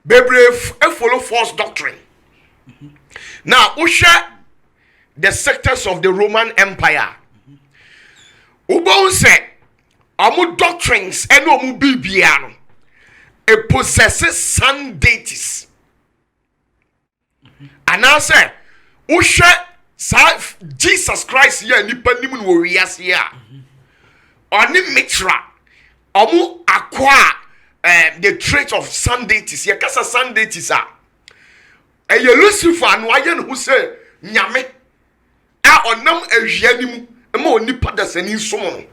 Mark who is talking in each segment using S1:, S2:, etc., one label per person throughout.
S1: bebre follow false doctrine. Now usha the sectors of the Roman Empire. Ubon say amu doctrines and omu bibiano. It possesses sun deities. And now say usha Jesus Christ here nipa nimu warriors here. Oni mitra amu acquire the trait of sun deities. Ye kasa sun deities are. And ye Lucifer no ayen who say nyame a onam ahia nimu ema onipa da sani nsomo.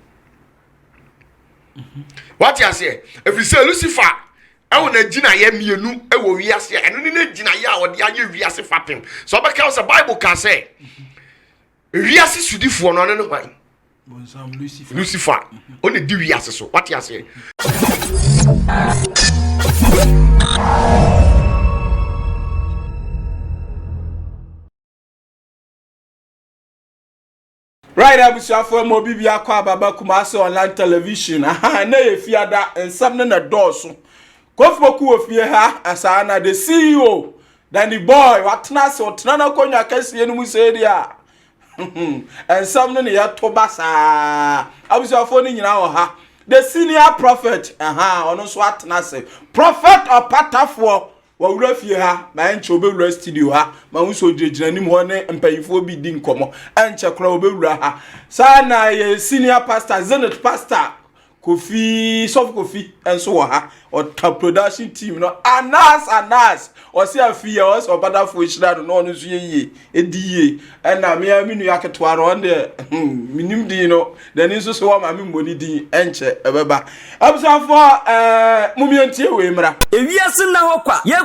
S1: What you say? If you say Lucifer I want to gina ye mienu e wo wiase eno ni na gina ye a wo de aye wiase fapem. So because the Bible can say wiase sudifo no no kwan.
S2: Bonsam Lucifer.
S1: Lucifer. Only di wiase so. What you say?
S2: Right, abusuafo mo bibia kwa baba Kumasi online television. Aha, na ye fiada ensam na doso. Kofuku ofie ha asana the CEO. Then the boy watna se otna na konya kase enu mu se dia. Ensam no ya toba sa. Abusuafo ni nyina wo ha. The senior prophet, aha, ono so atna se. Prophet OPATAFOUR wa wura fie ha ma enche obewura studio ha ma hunso gyegina nim ho ne mpayifo bi di nkomo enche kra obewura ha sa na ye senior pastor Zenith pastor Kofi Sof Kofi enso wo ha o production team no anas o se afie o se OPATAFOUR hira no no so ye ediye na me aminu yaketwa ro de minim di no de ni so so wa ma me mboni di enche ebeba abusafo mumiantie we mra
S3: ewiase na hokwa ye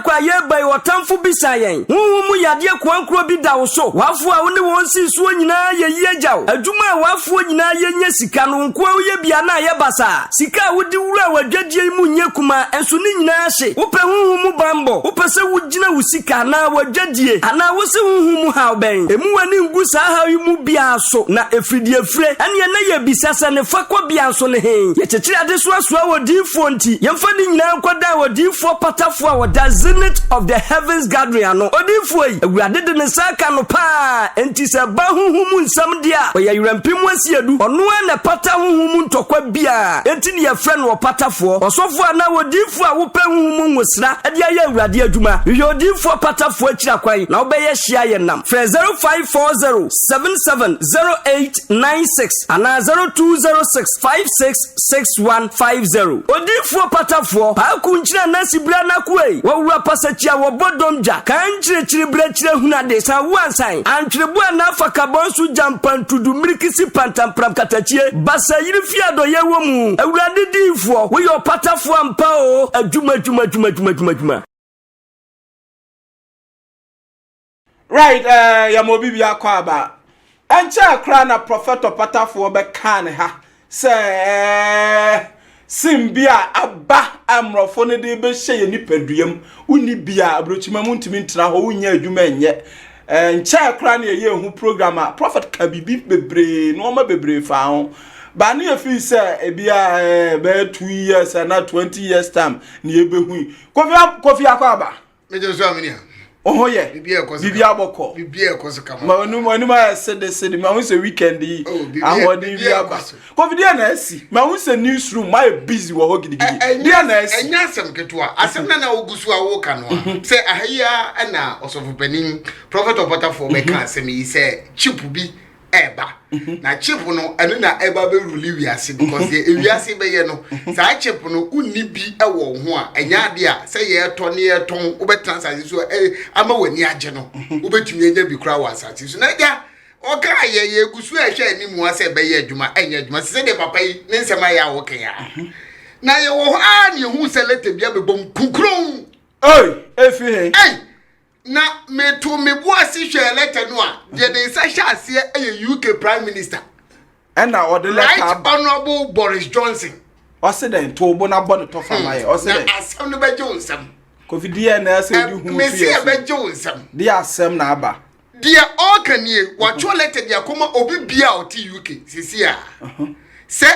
S3: bai wotamfo bisa yen huhu yade kwankro bi da wo so wafo a woni won si so nyina ye yejaw adwuma a wafo nyina ye nya sika no nko ye bia na ye basa sika wodi wura wadwadie mu nye kuma enso ni nyina hye wo pe huhu mu bambo wo pe se wugina wo sika na wadwadie ana wo se huhu mu ha oben emu wani ngu sa ha yi mu bia so na efridi efre ene na ye bisa se ne fakwa bia so ne he ye chechiri ade so aso wodifo nti yemfa ni nyina nkoda wodifo OPATAFOUR wa the zenith of the heavens gathering ano odifo yi awurade de ne saka no pa enti se ba huhu nsam dia o ye yurampim asiedu ono na pata huhu ntokwa bia enti ne ye friend OPATAFOUR osofo ana wodifo a wo pa huhu nwosra ade aye awurade adwuma ye odifo OPATAFOUR akira kwan na obeye hia ye nam fra 0540770896 ana 0206566150 odifo OPATAFOUR pa kunchira na sibra na kwei wo wura pasachia wo bodomja kan chire brechire hunade sa wansan antwerebu na afaka bonsu jampantudu mirikisi pantampram katachie basa yiri fiado yewo mu awurade difo wo yo OPATAFOUR ampa o adwuma.
S2: Right, ya mobi bia kwa aba. Enche akra na prophet OPATAFOUR be kan ha. Se simbia aba amrofo ne de be hye nipaduam uni bia abrochima muntimi ntra ho unya adwuma enye. Enche akra na ye hu program prophet kabibi bebre no ma bebre fa ho. Ba na yefi se ebia be 2 years and 20 years time na ye be hu. Kofi akwa aba.
S1: Meje so amini.
S2: Oh yeah,
S1: Bibi
S2: aboko.
S1: Bibi ekoso kama.
S2: Ma onu ma said ma hu se weekend yi. Ahodi bi aba. Covid na asi. Ma hu se newsroom ma busy wo hogidigidi. Dia na asi.
S1: Enya asem ketua. Asem na ogusu a wo ka no a. Se ahia na osofopanin prophet OPATAFOUR be ka asem yi se chip bi eba. Na chip no eno na eba be ruli wiase because e wiase be ye no. Sa chip no unni bi e wo ho a enya ade a se ye to ne ye ton wo be transact so ama wani age no. Wo betumi enya bi kra wa asati so na ja oka ye gusu a hwe animu ase be ye adwuma enya adwuma se de papa yi ne nsema ya wo kan ya. Na ye wo a ne hu se lete bia be bom kukron.
S2: Efi he.
S1: Na me to me boasi hwe letter no a de nsa hye ase e UK Prime Minister
S2: na order letter
S1: Right Honorable Boris Johnson
S2: o se den to bo na bo no to fama ye o se den
S1: na asem no be jonsam
S2: Covid na ase di hu
S1: me se be jonsam
S2: di asem na aba
S1: dia all can ye what your letter dia koma obi bia o ti UK sisi a se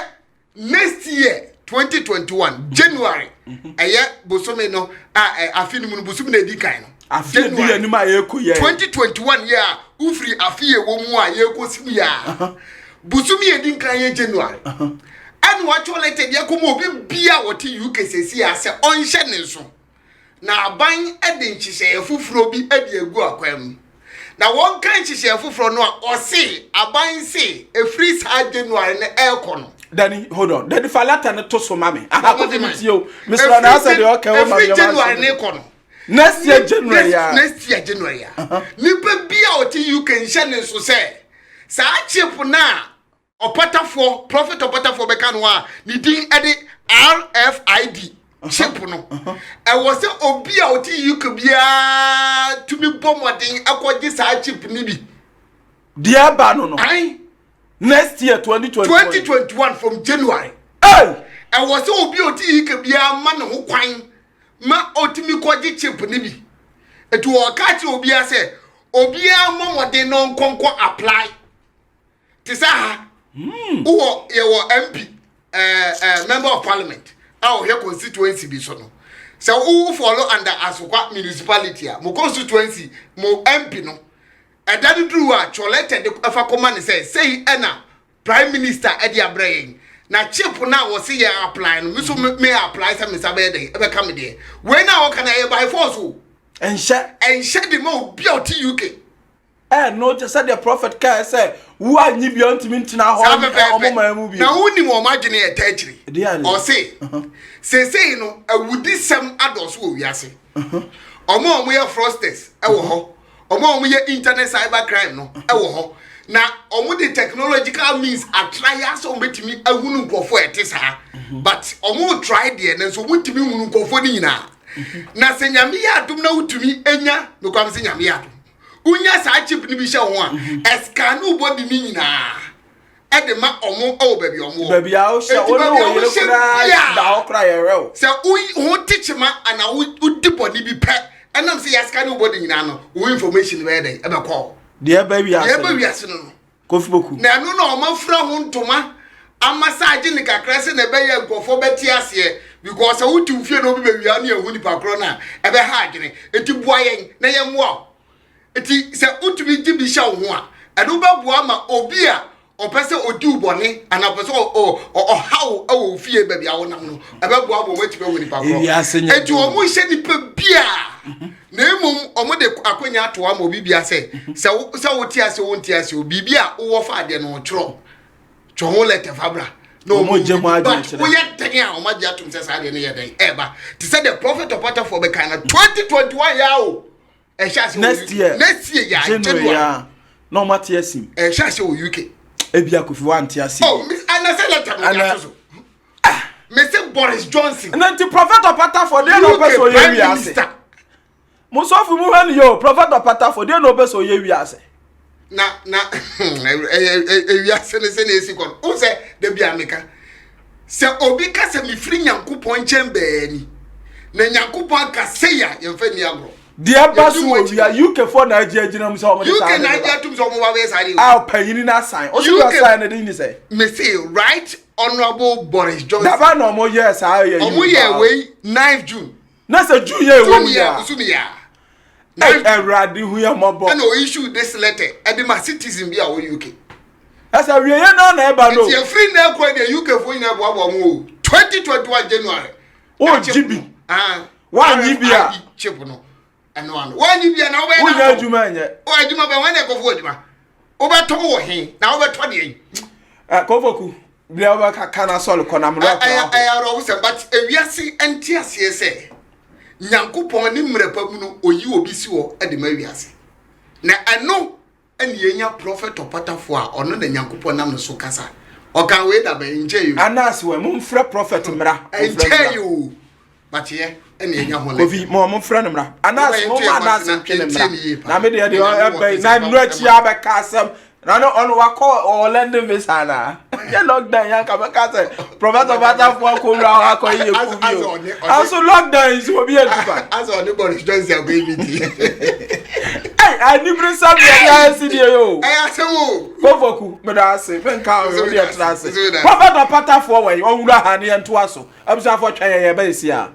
S1: next year 2021 January eye bosome no afini mu bosome na di kan no
S2: afini di anima yeku ye
S1: 2021 ya ufri afiye wo mu a yeku sim ya bosome ye di kan ye January and what you let ye ko mo bi bia what UK sesi ase onhye ne so na aban ede nchihye fufuro bi ede egu akwam na won kan nchihye fufuro no a ose aban se efri sa January na ekono
S2: Danny, hold on. Danny Falata na to so mami. Aha ko dimiti yo. Mr. Na say the okay wo mami.
S1: January ne kono.
S2: Next year January ya.
S1: Next year January ya. Nipa bia oti you can share ne so say. Sa chip na OPATAFOUR, Prophet OPATAFOUR beka no a ni din ede RFID. Chip no. E wo say obi a oti you can bia to me bomodin akwaji sa chip ni bi.
S2: Dia ba no no.
S1: Ai
S2: next year 2021
S1: from January.
S2: Hey!
S1: I was so beauty can be a man who quine. Ma otimi kwaji chip nibi. It will catch Obia say, Obia mama de non conquer apply. Tisa who your MP, member of parliament. Our here constituency be so. So who follow under Asukwa municipality, mo constituency, mo MP no. And that drew a choleted the command say Anna Prime Minister Eddie Abraham. Now chip now was see applying. Miss may apply some Mr. Bede ever come there. When now can I buy force? And shed the more beauty UK.
S2: No, just said the prophet can say, who are you beyond to mean now?
S1: Now only more margin a territory. Or say no, I would this some adults who we are saying. Or more we are frosters. Omo we internet cyber crime no ewo ho na omo the technological means atry so betimi ahunu nkofo etisa but omo try there na so mutimi hunu nkofo ni nyina na se nyame ya adum na utumi enya no kwam se nyame ya adum unya sa chip ni bi hye ho a escanu body ni nyina ede ma omo o baby omo
S2: baby a o hye o no wo yere kura da o kura yere
S1: se u teach ma ana u di body bi pe and I'm saying, "Asking body no, information where they ever call."
S2: Dear baby,
S1: no.
S2: Kofuboku.
S1: Na no ma fra ho ntoma. Amassage ni kakra se na be ye nkofo beti ase because a wutu fie no be baby an ye huni pakro na e be ha adwene eti bua yen na ye mo eti se utumi gibi sha ho a eno ba bua ma obi a opese odi ubone ana opese o how o fie baby a wona no e be bua bo weti be huni pakro eti o mu hye ni pe bia na emum omo de akwanya to am obi bia se woti ase wonti ase obi bia wo fa ade no tro ho let fabra no
S2: mo jemu aje
S1: we yet ten o ma je atum se sa ade ne yeden eba to say the prophet OPATAFOUR be kind 2021 ya o e sha se
S2: next year
S1: ya
S2: January no matter sim
S1: e sha se o UK
S2: e bia kofi wanti ase
S1: oh miss ana say let am so Mr. Boris Johnson
S2: and the prophet OPATAFOUR dey no person ye wi ase Musofu mu han yo prophet OPATAFOUR dey no person ye wi ase
S1: na wi ase ne se na esi kon o se de bia meka se obi ka se mi firi Nyankopon chembe ni na Nyankopon ka se ya ye mfa ni agro
S2: dia basu wo wi UK for na agina mu se o mo
S1: UK na agina tum so mo wa we sare
S2: ah payini na sign o you sign na dey ni say
S1: me say right honorable Boris Johnson
S2: da ba no mo yes ah ye
S1: o mo ye we 9th June
S2: na say June ye wo ya
S1: usumia
S2: Everybody who ya mobo
S1: and no issue this letter and the citizen be our UK
S2: as a we na eba no
S1: you free na kwa the UK for ina bo mo 2021 January
S2: o GB wa nyibia
S1: chip no and no wa nyibia na we
S2: na o adwuma nye
S1: o adwuma be wan e ko fo adwuma o be to wo he na o be to de
S2: kofoku bia o ba ka na sol ko na mro
S1: I ro se but ewiase entiase se Nyankopon ni mrepa mu no oyi obi si wo e de ma wiase na eno ene yenya prophet OPATAFOUR a ono na Nyankopon nam no so kasa o kan we da ba nje you
S2: anas we mum fra prophet mra
S1: nje you but ye ene yenya ho le
S2: kofi mo fra no mra anas mo anas ntwe mra na me de e na nru chi abeka asem na no on wa call Orlando visa na ye lockdown yan ka beka say prophet OPATAFOUR ko ra ha ko ye ku bi also lockdown is obi e tuba
S1: as on Boris Johnson go be
S2: hey I ni bring some ya see there yo.
S1: Asemu.
S2: Kofoku me da say pen ka we dey try say. Prophet OPATAFOUR we on wura ha ne ento aso. Abusa for twa ye ba esi a.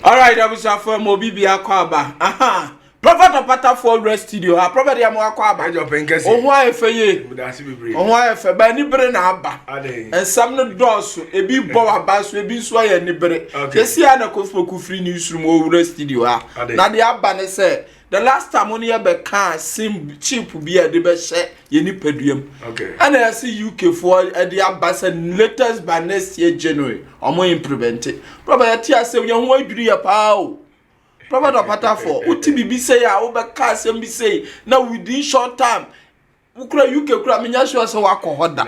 S2: All right, Abusa for mo bibia kwaba. Aha. Prophet OPATAFOUR rest studio. Ha prophet ya mo akwaba.
S1: Ajo penkese.
S2: Ohun afeye.
S1: Mudasi bebre.
S2: Ohun afe ba ni bere na aba. Ensam no doso ebi bo aba so ebi so ya ni bere. Kesi ya na kofoku free newsroom o rest studio ha. Na de aba ne say the last time on here be can sim cheap bi e de be she ye ni paduam.
S1: Okay.
S2: And I see UK for the aba latest by next year January. Omo implement it. Prophet tia say ye ho adwiri ya pa o. Prophet OPATAFOUR uti bibi say ya wo be ka asem bi say na within short time ukura UK kura menya sure say wakọ hoda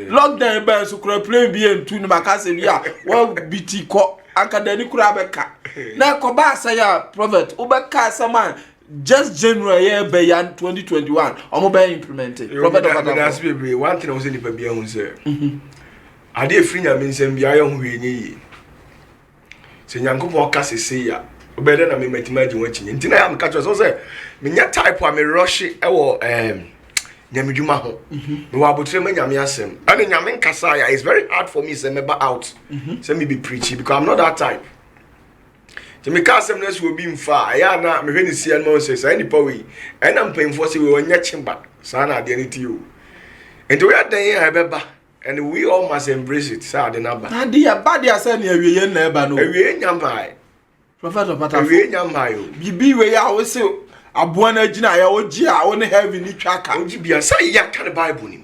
S2: lockdown be so kura plane bi entu ni maka say ya wa biti ko akadani kura be ka na ko ba say ya prophet wo be ka asem just January year be yan 2021 omo be implemented prophet
S1: OPATAFOUR one thing I was in the bia hun say ade free nya me nsem bia ye ho hwenye yi se nyankopɔ ka sese ya obede na me metimaji wanchinye ntina ya mkacho so say menya type wa me rush e wo nyamedwuma ho me wa abotre ma nyame asem and nyame nkasa ya is very hard for me say me ba out say me be preachy because I'm not that type to me ka asem na so obi mfa ya na me hwe ni sia no say say nipa we and am painful say we wonya chimba sa na de ni ti o enti we adan ya beba and we all must embrace it sa de na ba
S2: na de ya ba de asa na awiye na eba no
S1: awiye nyamba
S2: prophet OPATAFOUR
S1: awiye nyamba yo
S2: bibi we ya wo say aboa na gina ya oji a woni heaven ni twaka
S1: oji bia say ya ka the bible ni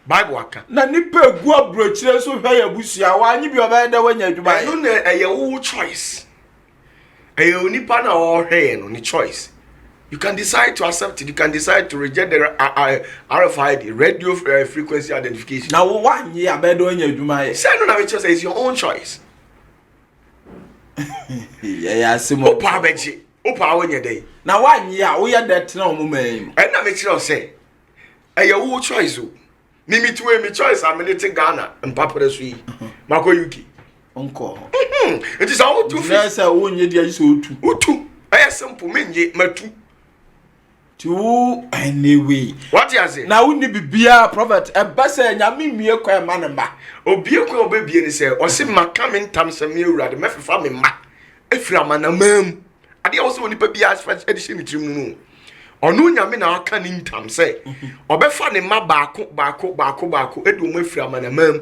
S1: bible aka
S2: na nipa egu abrochire so hwa ya busia wa anyi bi obeda wanya adwuma
S1: no na your choice nipa na o hwe no ni choice you can decide to accept it you can decide to reject the RFID radio frequency identification
S2: na wo wanyi abeda wanya adwuma
S1: say no na we say it's your own choice
S2: yeah simo
S1: opa beji opa wanya dey
S2: na wanyi a wo ya det na omuman
S1: and na me kire say your choice o ni mi tuwe mi choice am ni te Ghana mpapere so yi mako UK
S2: onko
S1: it is all too
S2: free say wo nye dia so
S1: otu aya simple menye matu
S2: to anyway
S1: what you say
S2: na wo ni bibia prophet e ba say nyame mie kwa ma ne ma
S1: obie kwa obebie ni say o se maka me ntam se me awurade mefifa me ma efira manamam ade wo se oni pa bia edition ni tirim no onu nyame na aka ni ntam se obefa ne ma baako edu mo efira manamam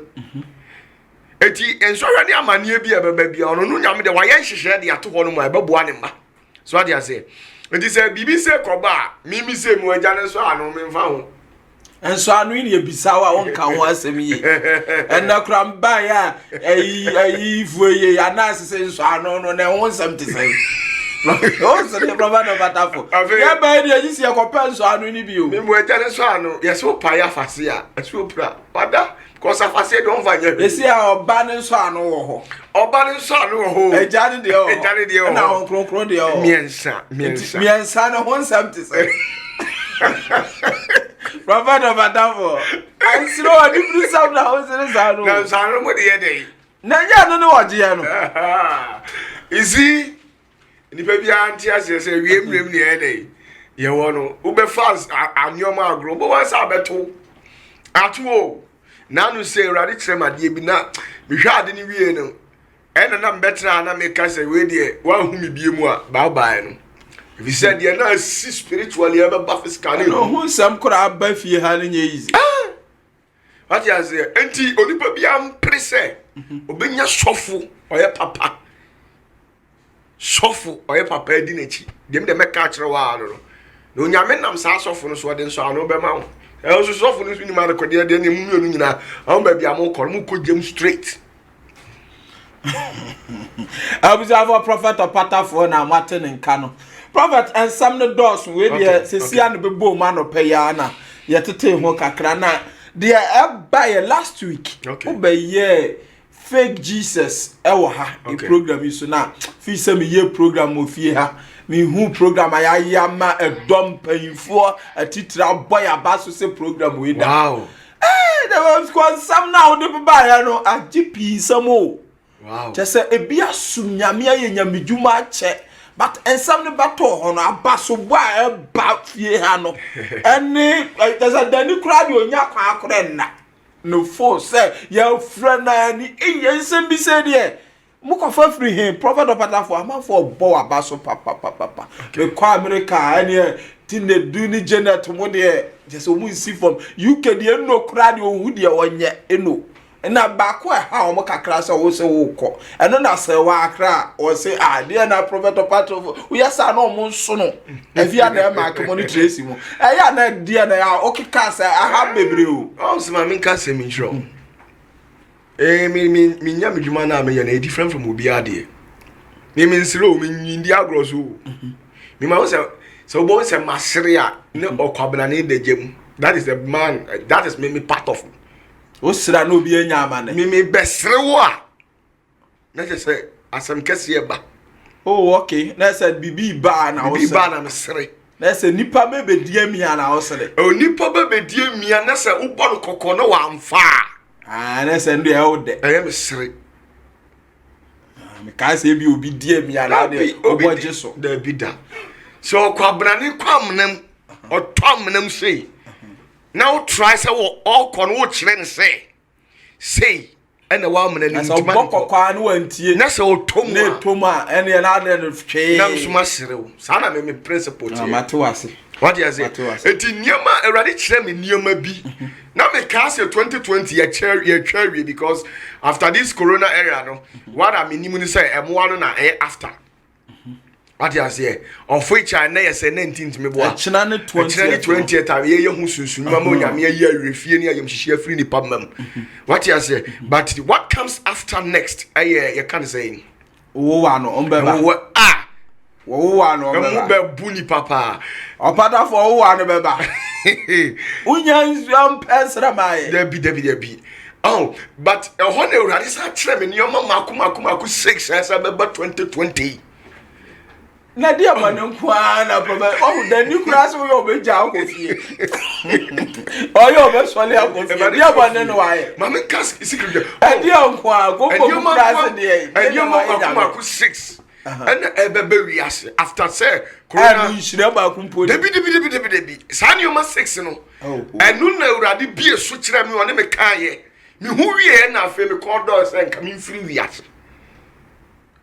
S1: eti ensohwe ne amane bia beba bia onu nyame de waye nhihye de ato ho no ma ebeboa ne ma so ade ase enti se bibi se koba mimi se mu agya ne so anu me mfa ho
S2: enso anu ni ebisa wa won ka ho asem yi enna kramba ya ayi fueye ya na asese enso anu no na ho nsem te sai o se de prophet OPATAFOUR ya ba di agisi e kopa enso anu ni bi o
S1: me mu agya ne so anu ye so pa ya fase a so pra wada because afase don vanya
S2: esi a oba ne nso anu wo ho
S1: oba ne nso anu wo ho
S2: eja ne de o na ho kronkron de o
S1: miensa
S2: ne ho nsem te sai prophet OPATAFOUR ansiro odi bru sam na ho se sanu
S1: na sanu mo de ye dey
S2: na nya no ne oje ya no
S1: isi ni pe bia anti ase se wiem ne ye dey ye wo no u be fast anyoma agro bo wa sa beto atuo na no se urade kirema de bi na me hwa ade ni wie no ena na mbetra na me ka se we de wa hu me bie mu a bye no if you said you na see spiritually ever buff physically
S2: no hu sam kura ba fie ha ne easy
S1: what you say enti onipa bia mpre obenya sofo oye papa sofo oye papa edi nachi dem de meka kire wa no no nyame nam sa sofo no so de nso anu be ma wo e o sofo no ni ma rekodi de ni mu no nyina am ba bia mo kor mu ko jem straight
S2: observe prophet OPATAFOUR na maten nka no prophet and some no doors we dey sesia no be bom anope ya na ye tete ho kakra na dey buy last week oba ye fake Jesus e wo ha e program yi so na fi se me ye program ofie ha me hu program ya ma edom payifo atitira boy abaso se program we da
S1: wow
S2: there was one some now the buy no a GP some o.
S4: Wow.
S2: Just say e bia sum nyame ye nyamedwuma che but and some the battle on abaso boy about fie ha no. Any there's a dani crowd you nya kwa akore na. No force say your friend na ni ensem bi say there. Mukofa free him prophet OPATAFOUR am for bow abaso papa. We call America any tin they do ni Janet mo there just omu see from UK dey no crowd you hu dey onye eno. Na baako ha o mo kakra se wo se wo kọ eno na se wa akra o se dey na prophet OPATAFOUR we yesa na o mo nso no afia na ma community trace mu ya na dia na ya o kika se aha bebre o
S4: Oh, so my ka se mi tro. Me nya me dwuma na me ye na different from obi ade. Me nsiro me nyindi agro so. Me ma wo se so bo se masere a ne okwabena ne degem. That is the man, that is me part of.
S2: o sira no bi enya amane
S4: Me besere wo a. Na se asem kese e ba.
S2: oh okay na said bibi ba na o
S4: Bi ba na me sere.
S2: na said nipa me be die mia na o sere
S4: Onipa ba be die mia na se wo bọ kokko na wa amfa.
S2: na said ndo e o de
S4: Eye me sere.
S2: me ka se bi obi die mia na de obo jeso
S4: Da bi da. So kwabena ne kwamnam otomnam sei. Now try say wo all kon wo kire ne say ena wa amna
S2: na
S4: ni
S2: so bokko kwa na wantie
S4: na say otom
S2: na toma ene na de no hwe
S4: na msuma serew sana me principle tie
S2: mate wase
S4: what you say eti niema erade kire me niema bi na me ka say 2020 ya cherry because after this corona era no what am nimu ni say emwa no na after what you say of which I na say 19th me boa
S2: china ne
S4: 20 time ye hu sunsun ma mo nyame ye arefie ni ayem hihie free ni pamam what you say but what comes after next you can say
S2: wo wa no ombeba wo wa no ombeba
S4: be buni papa
S2: OPATAFOUR wo wa no beba unya nsuam pensra mai
S4: debi oh but ehon ewrade sa kire me ni o maku 6 asa beba 2020
S2: na dia manenko na problem oh the new class we obeja akofie oyo obesole akofie dia banen wae
S4: mama kas secret
S2: dia nko go class dey
S4: and you maku 6 and ebebe wiase after say corona
S2: shire ba kumpo
S4: debi san you ma 6 no enu na urade bie so kire me one me kan ye me hu wie na afa me call door say nka me free wiase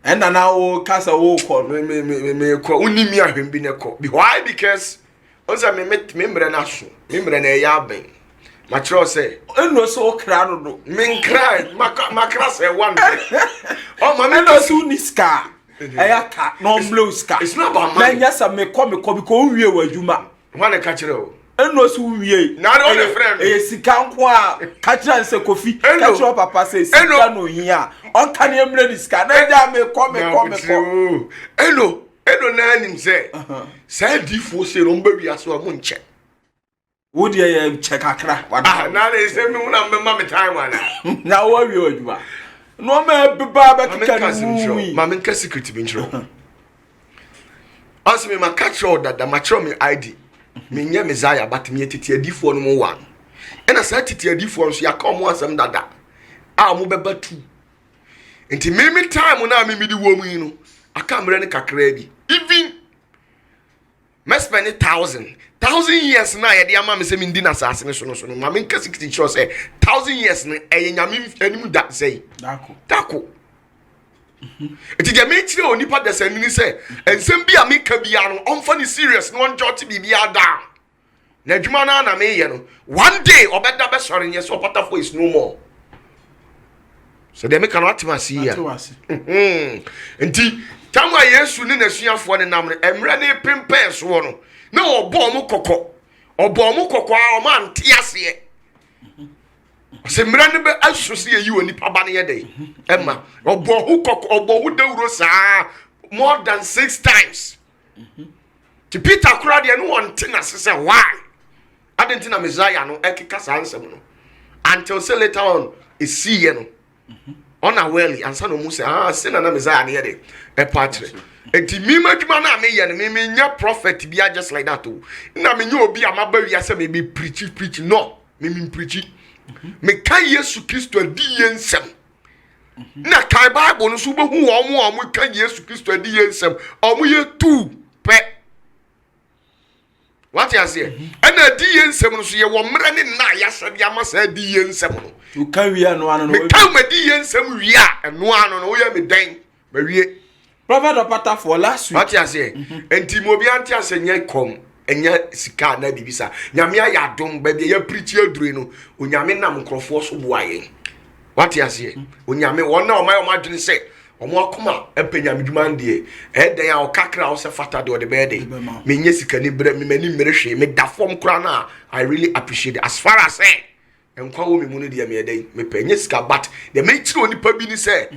S2: and na wo kasa wo call
S4: me call unimi ahwembi ne call why because once me mbre na so me mbre na ya ben ma tro say
S2: eno so kra no do
S4: me cry makra say one oh ma me
S2: eno so niska ayaka no blue ska
S4: it's not about money
S2: na nyasa me call because wie wadwuma
S4: wane ka kire o
S2: eno so wie
S4: na all the friend
S2: sika nko a ka kira nse kofi ka kira papa say sika no hia on kan emre niska na ja me come
S4: eno na anim say say difo say no mba wi aso mo nche
S2: wo de ye check akra wada
S4: na le say me una me time wana
S2: na wo wi odwa no me beba ba kika ni
S4: ma me nka secret bi ntro asme ma catch order da ma tro me ID me nya Messiah but me tete adifo no mo wan ena sa tete adifo nso ya ka mo asem dada a mo beba tu enti me time na me di wo mu yi no aka mre ne kakra bi even me spend 1000 years na ye de ama me se me ndi na sase ne so no ma me nka 60 sure say 1000 years ne nyame anim da say dako eti de me kire onipa da sanini say ensem bi a me ka bia no onfa ni serious no on jot bi bia da na adwuma na me ye no one day obeda be sori yes OPATAFOUR is no more so de me kan atmasi ya enti tamwa yesu ni nasuafo ne namre emre ne pempen so no na obo mu kokko a o man tiase se mra ne be asose yi woni paba ne ye dey emma obo hu kokko obo hu dawuro saa more than 6 times ti Peter kura de no won tina se why adentina Messiah no ekeka sansem no until say later on is see no unaware and son mu say say na Messiah ne ye dey e patre enti mi madwuma na me ye no me nya prophet bia just like that o na me nya obi amaba wi ase me be preach no me preach me kan Yesu Kristo adi yensem na kai Bible no so be hu omo kan Yesu Kristo adi yensem omo ye tu pe what you say and adi yensem no so ye wo mra ne na ya sade amasa adi yensem no
S2: you can we no ano
S4: me kan adi yensem wi a no ano no ye me dan me wie
S2: Prophet OPATAFOUR last week
S4: what you say enti mo bi anti asenye kom enya sika na bibisa nyame ayadom ba bi ya preach adure no onyame nam nkrofo so boaye what you say onyame wona o ma dwene se omo akoma empenya medwuma ndie den ya okakra o se fata de o de be de menye sika ni bre me mani mere hwe me da fom kra na I really appreciate it as far as say enkwa wo me mu no de me den me penye sika but de me chire oni pa bi ni se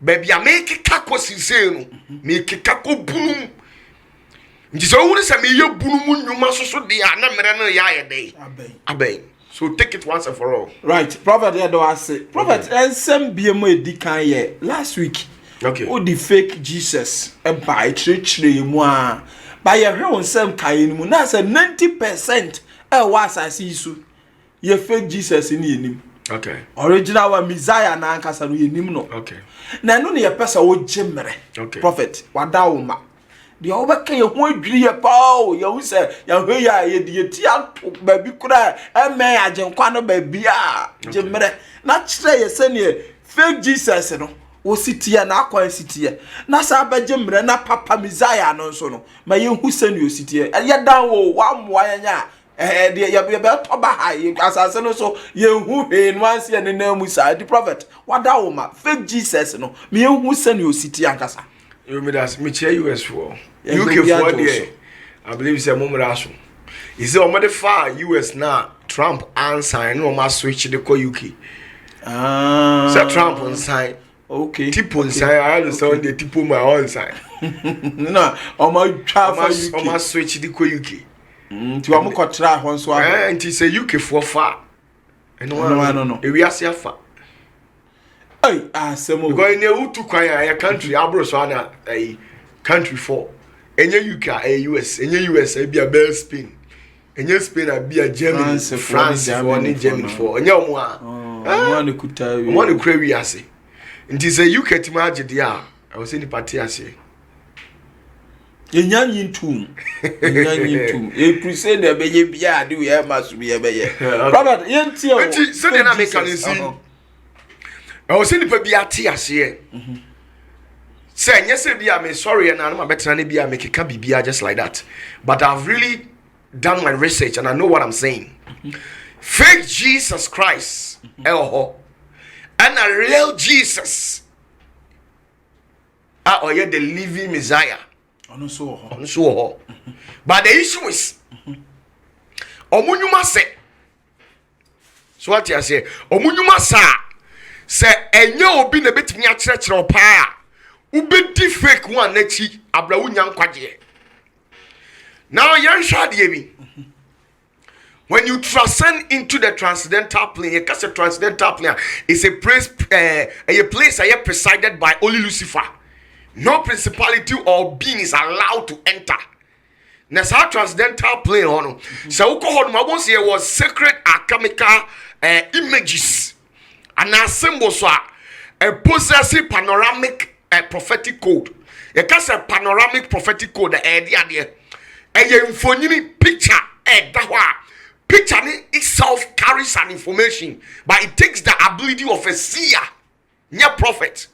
S4: ba bia me keka ko sise no me keka ko bunum nti so wuri se me ye bunum nnwuma so de na mere no ya ye dey aben so take it once and for all.
S2: Right, Prophet Edo ase. Prophet ensem biemo edikan ye last week.
S4: Okay.
S2: O the fake Jesus e ba chire mu a. Ba ye hwe onsem kan mu na say 90% e wa asase isu. Ye fake Jesus ni enim.
S4: Okay.
S2: Original one Messiah na ankasa no enim no.
S4: Okay.
S2: Na no ne ye pesa wo gemere.
S4: Okay.
S2: Prophet wada wo ma. The obeka ye ho adwiri ye pao ye hu se ye hwe ya ye die ti ato ba bi kura e me agenkwa no ba bi a gemere na kire ye se ne fake Jesus no wo sitie na akwan sitie na sa ba gemere na papa Messiah no so no ma ye hu se ne ositie ye dan wo wa moa ye nya de ye be to ba ha ye asase no so ye hu he no anse ne na mu sa the prophet wada wo ma fake Jesus no me ye hu se ne ositie ankasa.
S4: You mean that's me chair US for UK for there. I believe it's a moment. Is it already far US now? Trump answer no ma switch the ko UK. So Trump on side.
S2: Okay.
S4: Tip on side. I understand the tip on my own side.
S2: No, o ma twa for UK.
S4: O ma switch the ko UK.
S2: Ti wa mo ko try hon so a.
S4: And it's a UK for far.
S2: No.
S4: E we are far.
S2: Hey, asemo.
S4: Because in the two kwaya country abro so na country for. Enye UK a US, enye US a be a bel Spain. Enye Spain a be a Germany, France for ni Germany for. Enye omo a.
S2: Mo an kuta wi.
S4: Mo an kura wi ase. Nti say UK ti ma agide a, I was say ni party ase.
S2: Enya nyintum. E crusade e be ye bia de we e masu be ye be ye. Robert, yenti o.
S4: Nti so dey na make can see. I was say ni pa bi ate ase. Say yes be am sorry and I'm better than be am make can be just like that. But I've really done my research and I know what I'm saying. Fake Jesus Christ, and a real Jesus. Or yet the living Messiah. So, but the issue is, Omunyuma say, so what you say, Omunyuma say, enyo obi na betimi a church no pa. Ubedi fake one nechi abrawu nyankwaje. Now yan shade mi. When you transcend into the transcendental plane, because a transcendental plane is a place presided by only Lucifer. No principality or being is allowed to enter. Now, so transcendental plane on. So we was sacred alchemical images and a symbols a possessive panoramic prophetic code. You can say panoramic prophetic code. The idea there. And your infonic picture. Picture itself carries an information, but it takes the ability of a seer, near prophet.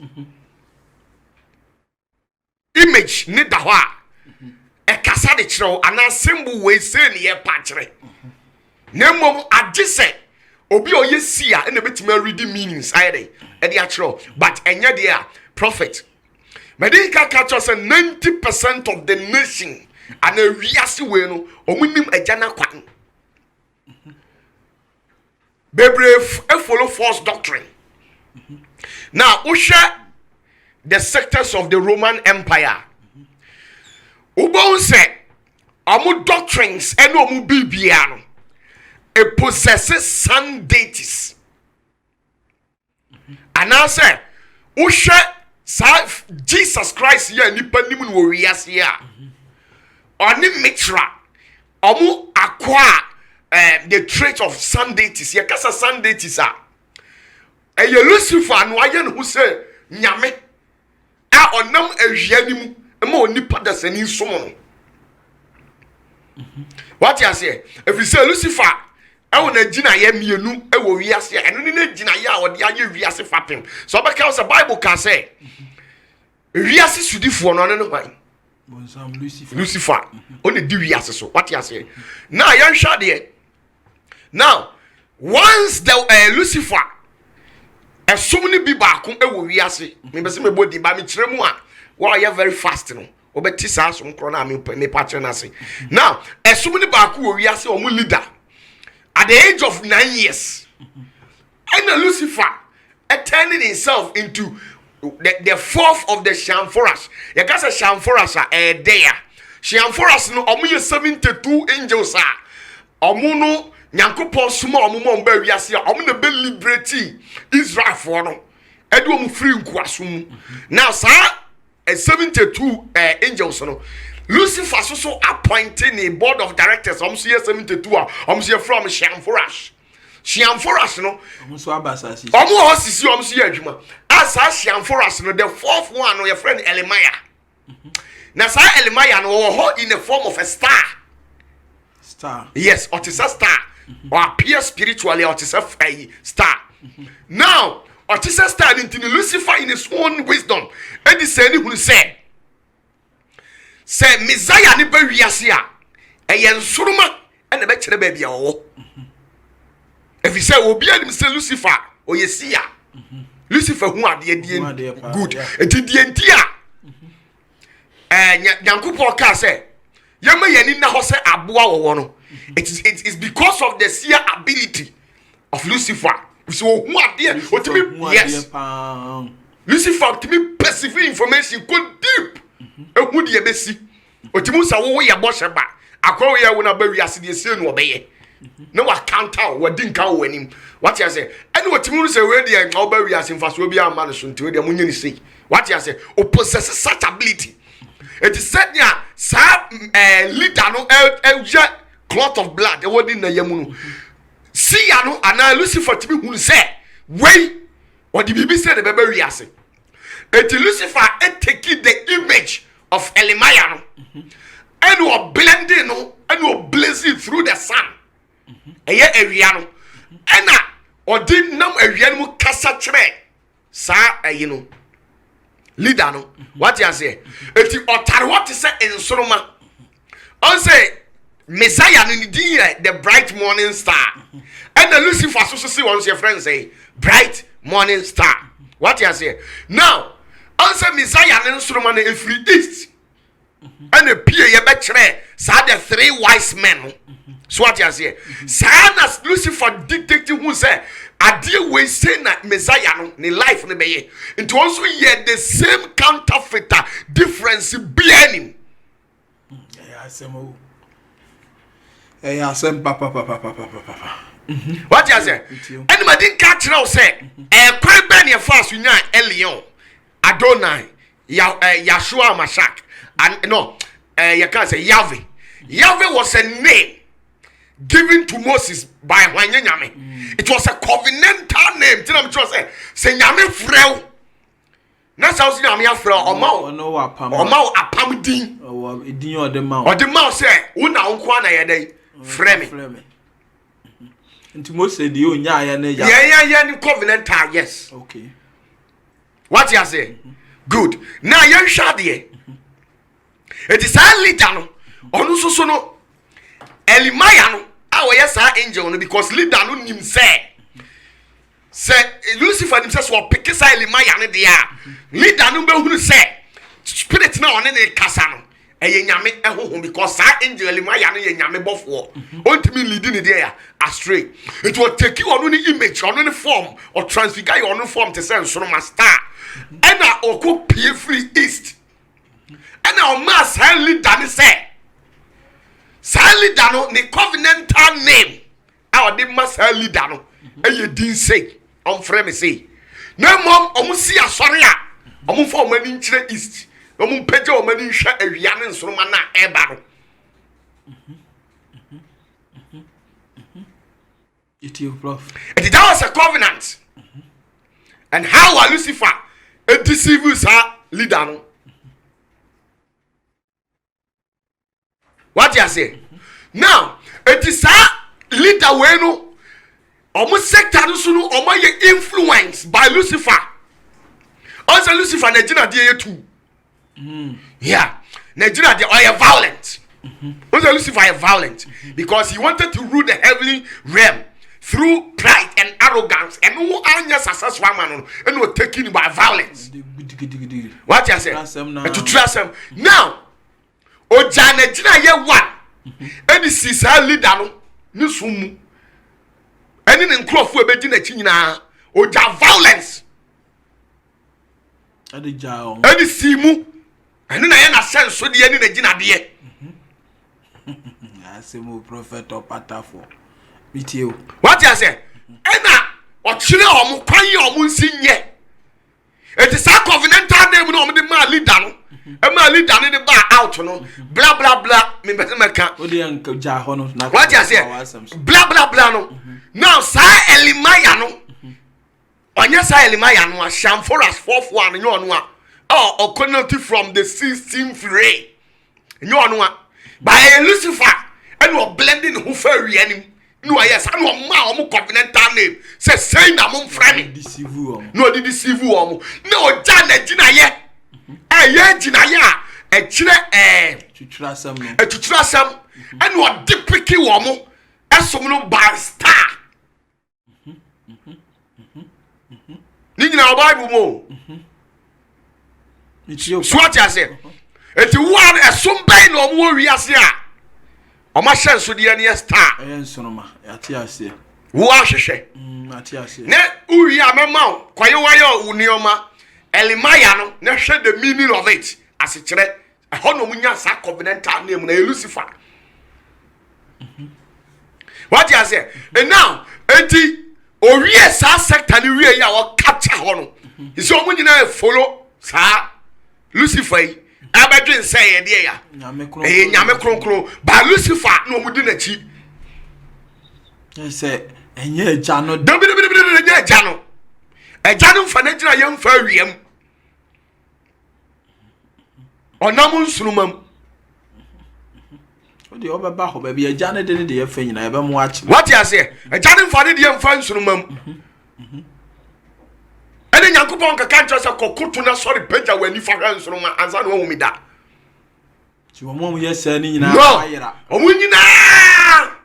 S4: Image need the a casa de chro and a symbol we say near patre. Nemo adjise obi o ye seer and a bit more reading meanings either. And the actual, but enya dear prophet. Medical catch us 90% of the nation and a reasi weno or minim a jana kwan. Bebre follow false doctrine. Now, Usha, the sectors of the Roman Empire. Ubon said, Amu doctrines and Omu Bibiano. It possesses sun deities. And I said, Usha. Jesus Christ here nipa nimu wo wiase ya oni mitra omu akwa the trait of Sundays. Ye kasa Sundays a Lucifer no aye no say nyame a onam awia ni mu ma onipa da sani som no. What you say? If you say Lucifer, I want to gina ye mienu e wo wiase eno ni na gina ye a ode aye wiase fapem. So because the Bible can say wiase sudifo no no kwan.
S2: Bonsam Lucifer.
S4: Lucifer. Only di wiase so. What you say? Now yan sha there. Now once the Lucifer esum ni bi ba ko e wo wiase. Me be se me body ba me kire mu a wa ye very fast no. Obeti sa so nkro na me patche na se. Now esum ni ba ko wo wiase o mu leader at the age of 9 years. And Lucifer turning himself into the fourth of the Shamforas. You can say Shamforas are there. Shamforas no omu 72 angels are. Omu no Nyankopon suma omu mo mba wiase a omu na be liberty Israel for no. Edu omu free nkwasum. Now sir 72 angels no. Lucifer so appointing a board of directors. I'm see 72. I'm see from Shamforas. Shamforas no.
S2: I'm so abasasi.
S4: I'm osisi. I'm see adwuma. As Shamforas no, the fourth one no your friend Elimaya. Now sir Elimaya no in the form of a star.
S2: Star.
S4: Yes, or it is a star. Or appear spiritually or it is a star. Now, or it is a star into Lucifer in his own wisdom. And the saying who said. Say Messiah ni be wiase a eyen suruma and be kire ba bia wo if you say obi anim say Lucifer o yesia Lucifer hu ade die good enti a Nyankopon ka say yema yani na ho say aboa wo no it is because of the seer ability of Lucifer so hu ade otimi yes Lucifer timi perceive information go deep ehu de ebesi otimu sa wo ye boshe ba akwa ye wo na ba wiase de sie no obeye na wa counter wo di nka wo anim what you say any otimu say we de nka wo ba wiase mfaso obi ama no so nti we de munye ni sei what you say o possess such ability it is said ya sa leader no clot of blood e wo di na yamu no see ya no ana Lucifer timi hu say we or the bibi say the ba wiase et Lucifer take the image of Elimaya and we blending no and we blazing through the sun eye ewia no ena odi nam ewia no kasa kire sa no leader no what you say eti otare what say ensoroma on say Messiah no di the bright morning star and the Lucifer so see one your friends say bright morning star what you say now answer Messiah and instrument in free east. And a peer ye betray, sa the three wise men. So what you say? Sanas Lucifer dictating who say, I deal with saying that Messiah ni life ni be. Into also yet the same counterfeiter difference behind him.
S2: Papa.
S4: What you say? Anybody didn't catch now say, quite many of us you Elion. Adonai, Yahshua Mashak, and no, you can't say Yahweh. Yahweh was a name given to Moses by Wanyame. It was a covenantal name. Tell them to say Nyame frel. That's how you know frel. Omao apam din.
S2: Or the mouth.
S4: Or the mouth say, "Una unkwana yede freme."
S2: Into most say the onya
S4: yeah, covenantal yes.
S2: Okay.
S4: What you say? Good. Now you shall there. It is a leader no. Onu so no. Elimaya no. Awo yes angel no because leader no nim say. Say Lucifer himself so pick say Elimaya no there. Leader no be hunu say. Spirit na on ne kasa no. Eye nyame ehoho because that angel Elimaya no ye nyame bofo. Ontimi leading it there astray. It will take you on any image, on any form, or transfigure you on any form to send so my star. And I oko pie free east. And our mass highly done say. Sally Dano, the covenantal name. Our de mass highly dano. And you didn't say on frame say. No mom, almost see a sorry. Almost for many in east. Almost pejo many shot a Rian and Solomana Ebaro.
S2: It you, prof.
S4: And that was a covenant. And how are Lucifer a deceiver leader? No? What you say? Now, it is a leader when no almost sector no almost influenced by Lucifer. Also Lucifer Nigeria dey too. Yeah. Nigeria they are violent. Also Lucifer is violent because he wanted to rule the heavenly realm through pride and arrogance, and who are successful man and were taken by violence. What you say? To trust him. Now, Oja Nigeria ye one. And this is our leader no sumu. And in Nkrofu ebedi na chinyina. Oja violence.
S2: Adi jao.
S4: Adi simu. And then I understand so the end Nigeria de.
S2: Asemo prophet OPATAFOUR. Meet you.
S4: What you say? Ena ochire omo kwan ye omo nsinye. It is a covenantal name no the man leader no. E man leader no the bar out no. Blah blah blah. Me meka.
S2: Odi anka ja ho no na.
S4: What you say? Blah blah blah no. Now sa Elimaya no. Onya sa Elimaya no sham for us fourth one nyo no a. Oh, okonoti from the 16th ray. Nyo no a. By Lucifer and we blending who fairy anim. No, yes, I know my covenantal name. Say na mum friend.
S2: Deceive you.
S4: No, the deceive you. No, Janet Jinaye. Eh, Jinaye. A chile,
S2: To trust some.
S4: to trust some. And what deep picky woman. As some no bar star. Nina Bible mo.
S2: It's you.
S4: Swat ya say. It's one as some bay no more reasia. Oma chance so the near star.
S2: Ayen sonoma. Ati ase.
S4: Wo ahwehwe.
S2: Ati ase.
S4: Ne uri amema kwaye wayo unioma Elimaya no na hwe the meaning of it as it kire ho no munya sa covenantal name na Lucifer. What you say? And now enti oriye sa sector ni wiye ya wo capture ho no. Isi omu nyina follow sa Lucifer abadwen say ye de ya. Nyame kronkron ba Lucifer no mu di na chi.
S2: Say enye eja no
S4: enye eja no. Eja no fa na gira yem fa wiem. Onam nsurumam.
S2: Odi obeba ho ba bi eja ne de ye fa nyina ye be mo achi.
S4: What you say? Eja no fa de yem fa nsurumam. Ene Nyankopon ka kan chose kokutu na sorry peja wani fa hwa nsuruma ansa no wo mi da.
S2: Ti wo mo ye se ni nyina ayira.
S4: Omu nyina.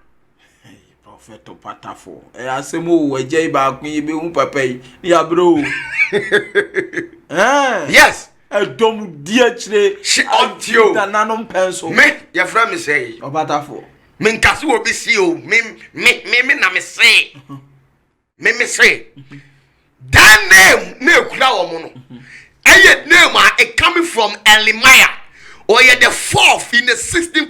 S2: Prophet OPATAFOUR. Asemo wajai ba kun ye be hu papa yi. Ya bro.
S4: Yes.
S2: Dom dia chire.
S4: She audio.
S2: Da nanom pencil.
S4: Me, your friend me say.
S2: OPATAFOUR.
S4: Me nkasu obi si o. Me na me say. Me say. That name na ekura wo mo no. Eye name it coming from Elimaya. Or you're the fourth in the 16th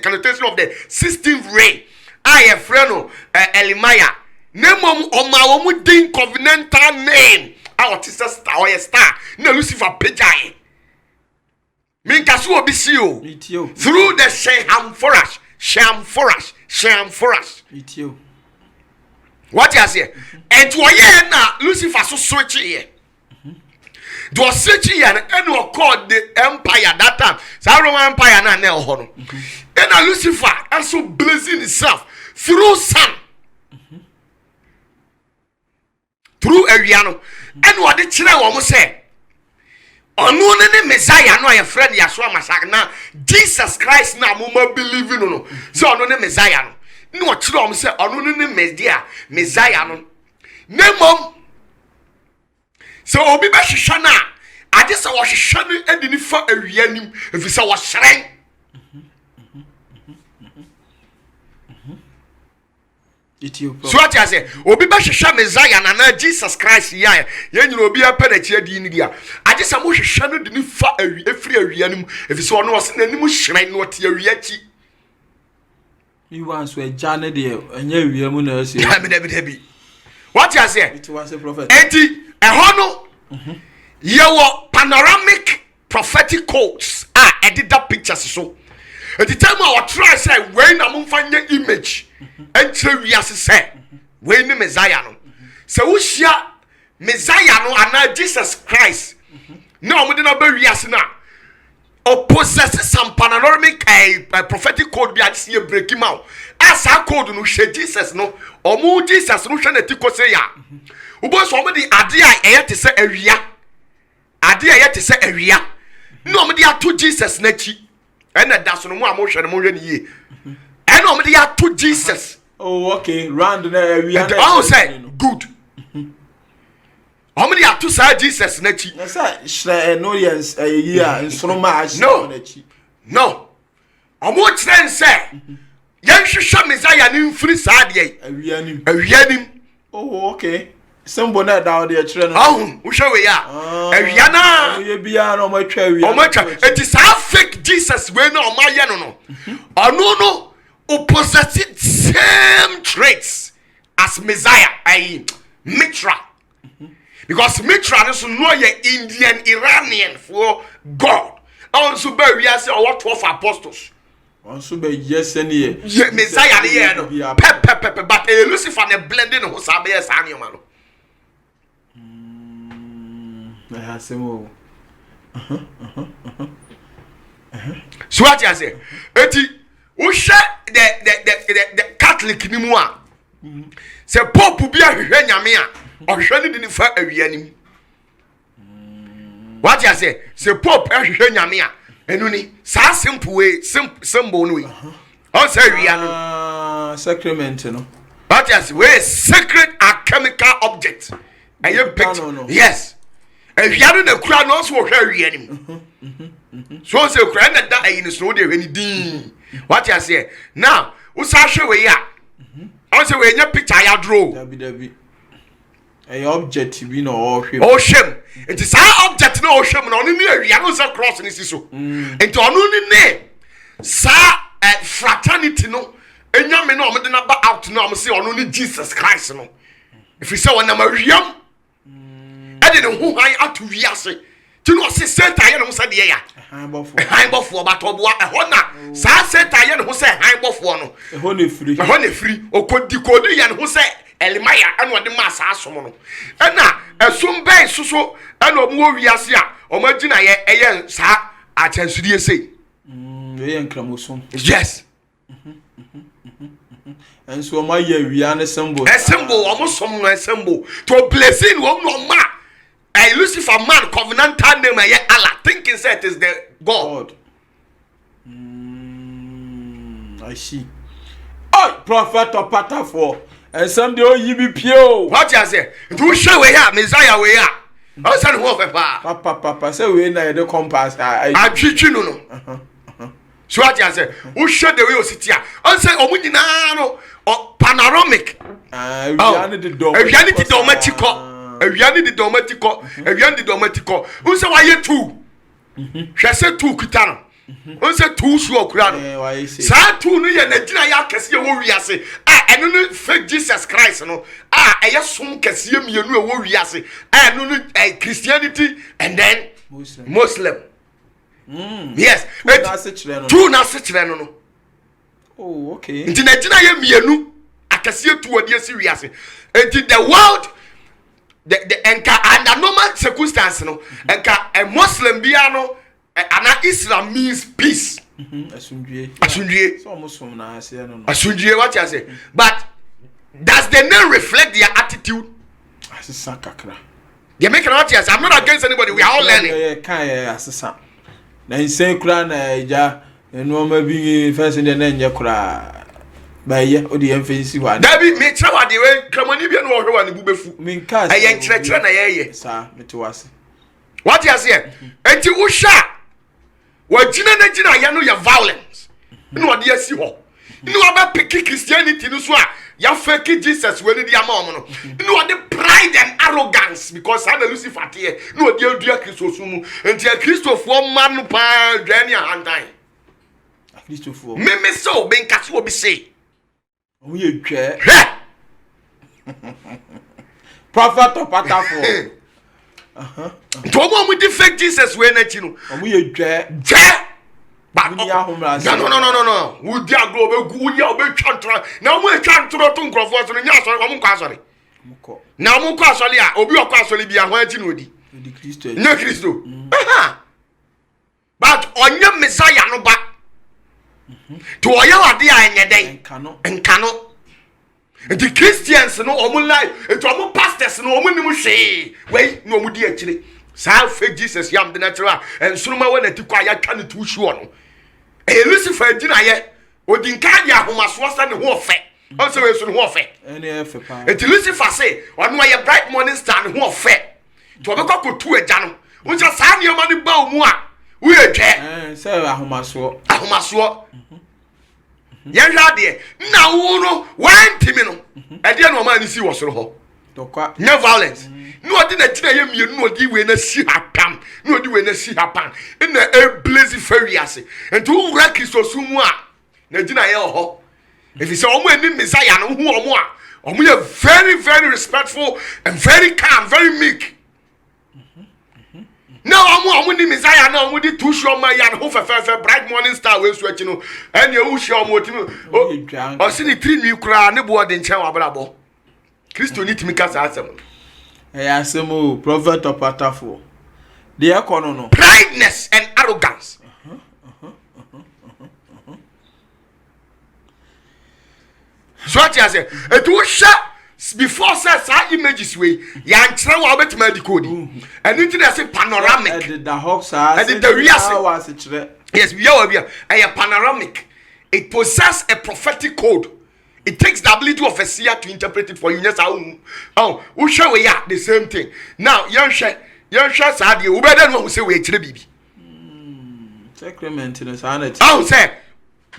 S4: connotation of the 16th ray. I a friend Elimaya. Name on my own din covenantal name. Our sister star or a star. No Lucifer Pejai. Minkasu obisio. Through the sham for us.
S2: It's you.
S4: What you say? And to na Lucifer so switch here. Do a search here and will call the empire that time. So Roman Empire na ne ho. And Lucifer also blazing itself through sun. Through Ariano. And what the children will say. Onu ne Messiah no your friend Yeshua Mashiach na Jesus Christ na mo believe no. So onu ne Messiah no. No children say onu ne Messiah no. Nemom so obi ba hwehwe na ade se wo hwehwe no edi ni fa awianim efi se wo hyeren so what you say obi ba hwehwe Messiah na Jesus Christ ya nyina obi apa na chi adi ni dia ade se mo hwehwe no di ni fa efiri awianim efi se ono wo se nanim hyeren no te awiachi
S2: mi wan so eja ne de enya awiamu na ase
S4: dabi what you say
S2: it was a prophet
S4: enti ehono yewo panoramic prophetic quotes edit pictures so at the time I try say when na mumfanye image and tell we as say we ni Messiah no se wo hia Messiah no ana Jesus Christ na omo de na ba wiase na or possess some panoramic prophetic code be at see break him out as a code no hwe Jesus no omo Jesus no hwe na tiko say ya ubo so omo de ade a eyete se awia ade a eyete se awia no omo de ato Jesus na chi ena da so no mo hwe no mo hwe ni ye ena omo de ato Jesus.
S2: Oh, okay, round na awia
S4: na I say good. How many are to say Jesus na chi?
S2: Na say no yes year nsroma a na chi.
S4: No. Omo kire say yen hwehwe Messiah ni mfiri saade awia nim.
S2: Oh, okay. Sembo na da o de kire no.
S4: Oh, wo hwe we ya. Awia na
S2: ye bia na omo twa awia.
S4: Omo twa. It is a fake Jesus we na omo aye no no. Ono no opposite same traits as Messiah, Mitra. Because Mitra is no Indian Iranian for God. Also, we are saying what 12 apostles.
S2: Also, be yes, any
S4: Messiah, no. Pep, but Lucifer and blending who sabe yes, animal.
S2: I have some.
S4: So what you say? Eti, who share the Catholic ni mo a. Se Pope bi ahwehwe nyame a. Ohwehwe ni di fa awia nim. What you say? Se Pope ahwehwe nyame a. Enu ni sa simple way, symbol no way. On say awia no.
S2: Sacrament no.
S4: What you say? We sacred alchemical object. Aye picture. Yes. Awia no na kura no so ohwe awia nim. So say kura na da ayi ni so de hwe ni din. What you say? Now, who sa hwe we ya? On say we nya picture ya draw.
S2: Dabi. A object bi na o hwem.
S4: O hwem. It is our object na o hwem na oni ni awia no say cross ni so. Enti onu ni ne sa fraternity no enya me na o de na ba out na o say onu ni Jesus Christ no. If you say wona ma wiam e de ne hu han atu wiase. Ti no say Satan ye no say de ya. Han bofo ba to boa e ho na sa Satan ye no say han bofo no.
S2: E ho na free.
S4: E ho na free. O kodi ye no say Elimaya anu ode ma sa asom no. E na esum ben suso e na omo wiase a omo agina ye eye sa achansudie sei.
S2: We enkramosom.
S4: Yes.
S2: And so my year we are symbol.
S4: A symbol almost some symbol to blessing one no ma. A Lucifer man covenantal name Allah thinking that is the God.
S2: I see. Oh, prophet OPATAFOUR. And some day you be pure.
S4: What you say? Do show we are Messiah we are. I said who
S2: Papa say we na the compass.
S4: I treat you no. So what you say? Who show the way you sit here? I say omunyina no panoramic.
S2: Aviani the
S4: domestico. Who say why you two? She said two kitano. Who say two so kurano? Sa two no ye na gina ya kese ye wo wiase. Eno no fake Jesus Christ no. Eye som kese ye mienu e wo wiase. Eno no Christianity and then Muslim. Yes. Two na se chire no.
S2: Oh, okay.
S4: Nti na gina ye mienu akese tu odi esi wiase. Nti the world the enka under normal circumstance no enka a Muslim bia no ana Islam means peace. Asundue.
S2: So Muslim na say no.
S4: Asundue what you say? But does the name reflect their attitude?
S2: Asisa kakra.
S4: They make what you say. I'm not against anybody. We are all learning.
S2: Yeah, kan asisa. Na insane kra na eja eno ma bi first in the nje kra. Ba ye odi emfensi wa.
S4: Dabi me try wa de we kramani bia no wo hwe wa ne bubefu.
S2: Min ka
S4: say. Ayen kire na ye.
S2: Sa metewase.
S4: What you say? Enti wo sha wajina na jina ya no ya violence no ode asi ho no aba pick Christianity no so a ya fake Jesus we ni ama omo no no ode pride and arrogance because ana Lucifer tie no ode adua Christos mu enti a Christofo ma no pa dwani a handan
S2: a Christofo
S4: me so be nka so obi say
S2: o ye twa prophet OPATAFOUR
S4: to mo mu di fake Jesus we na chi no
S2: omo ye dwa
S4: but No. Wo di agro be gu ya obe twantro. Na mo twantro to nkrofo so nya asori mo nkwa asori. Na mo nkwa asori a obi okwa asori bia ho ati no di.
S2: Di Kristo.
S4: No Kristo. But onye Messiah no ba. To oye wade a enye den. Nkano. The Christians no omo life, eto omo pastors no omo nim hwe. Wei no omo di akire. Sa fake Jesus yam de natural and sunuma we na ti kwa ya twa ne tu hwe no. Lucifer gina ye odinka ya homaso sa ne ho ofe. On se we so ne ho ofe.
S2: Ene efe pa.
S4: Et Lucifer say, ono ye bright morning star ne ho ofe. To obekwa kotu agya no. Unja sa ne ma ne ba omu a. Wo ye twe.
S2: Se ahomaso.
S4: Yehwa de na wo no wantimi no e de no ma ni si wo soro ho
S2: Dokwa
S4: no violence no odi na tina ye mienu no odi we na si hapam no odi we na si hapan na e blaze fariase enti wo wura Kristo sumu a na gina ye ho if you say omo eni Messiah no hu omo a omo ye very very respectful and very calm, very meek. Now omo ni Messiah na omo di tu show ma ya no fe bright morning star we so achi no ene e show omo timi o si ni tri nwi kura ne bo de nchen wa brabo Kristo ni timi kasa asem
S2: asem o prophet OPATAFOUR de ekono no
S4: prideness and arrogance. So what you say it will shut before says images way ya nkyere wa obetima decode and it dey say panoramic
S2: the hawks are
S4: and the real yes we are a panoramic. It possesses a prophetic code. It takes the ability of a seer to interpret it for you. Yes, we show we are the same thing. Now young share sadi we better know who say we chire bibi
S2: sacrament in sanity
S4: say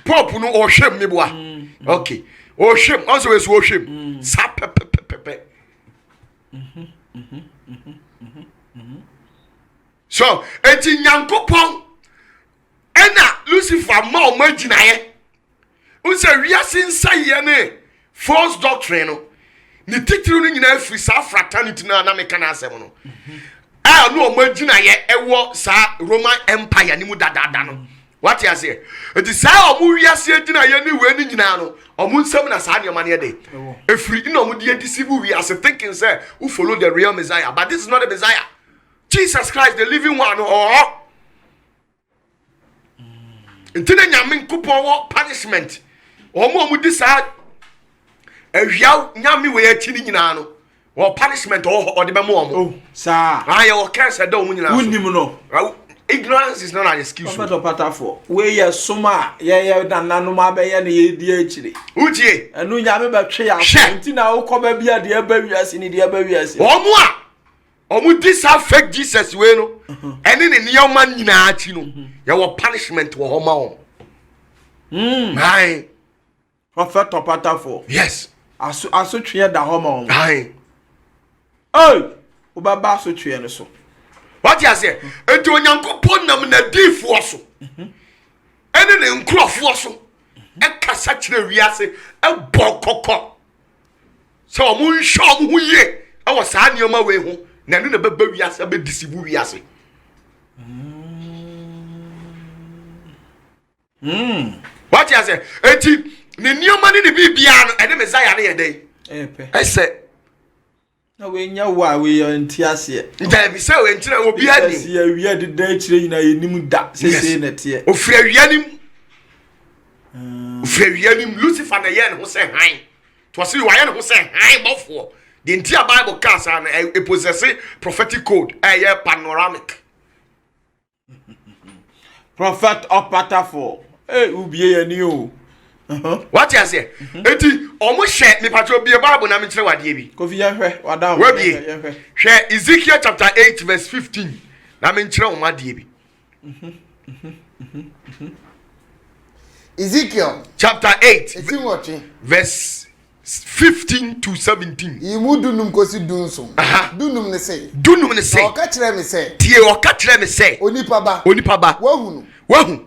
S4: pop no or shame me boa okay or shame also is worship sa pepe. So eti nyankopon ena Lucifer ma o magina ye unse wiase nsa ye ne false doctrine no ni titiri no nyina afiri sa fraternity na meka na asem no no o magina ye ewo sa Roman Empire ni mu dadada no what you say eti sa o mu wiase agina ye ni we ni nyina no o mu nsem na sa ne ma ne de efiri no mu de deceive wiase thinking say who follow the real Messiah, but this is not the Messiah. Jesus Christ the living one Ntine nyame nkopon wo punishment omo di sa ehia nyame we achi ni nyina no wo punishment o de bemo omo
S2: sa
S4: aye wo cancer da omo nyina
S2: unim no
S4: ignorance is not an excuse.
S2: Prophet OPATAFOUR we ye soma ye dananu ma be ye ne ye di achire
S4: utie
S2: enu nyame be twe ya ntina wo ko ba bia de ba wiase ni de ba wiase
S4: omo a omo di sa fake Jesus we no ene ne nyoma nyina achi no ye wo punishment wo homa o my
S2: Prophet OPATAFOUR
S4: yes
S2: aso twe da homa o
S4: my
S2: wo ba aso twe ne so
S4: what you say enti onyankopon nam na difo so ene ne nkrofo so e kasa kire wiase e bokoko so omo nhwo omo huye e wo saa nioma we ho na ne beba wiase be disibu wiase what you say enti ne nioma ne bibia no ene Messiah ne ye dey ese
S2: na we nya wa we ntiase
S4: nda bi se we ntira obi ani
S2: se awia de da chire nyina yenim da se na tie
S4: ofri awianim ofri awianim Lucifer na ye ne ho se han to se wa ye ne ho se han bofo the entire Bible cast and a possess prophetic code a panoramic.
S2: Prophet OPATAFOUR ubie ye ni o
S4: what you say eti omo share me patro bie Bible na me kire wade bi
S2: kofi ya hwe wadam
S4: share Ezekiel chapter 8 verse 15 na me kire o ma de bi
S1: Ezekiel
S4: chapter 8
S1: eti watching
S4: verse 15 to 17
S1: imudunum kosi dunso dunum ne say o ka kire me say
S4: tie o ka kire me say
S1: onipa ba wahunu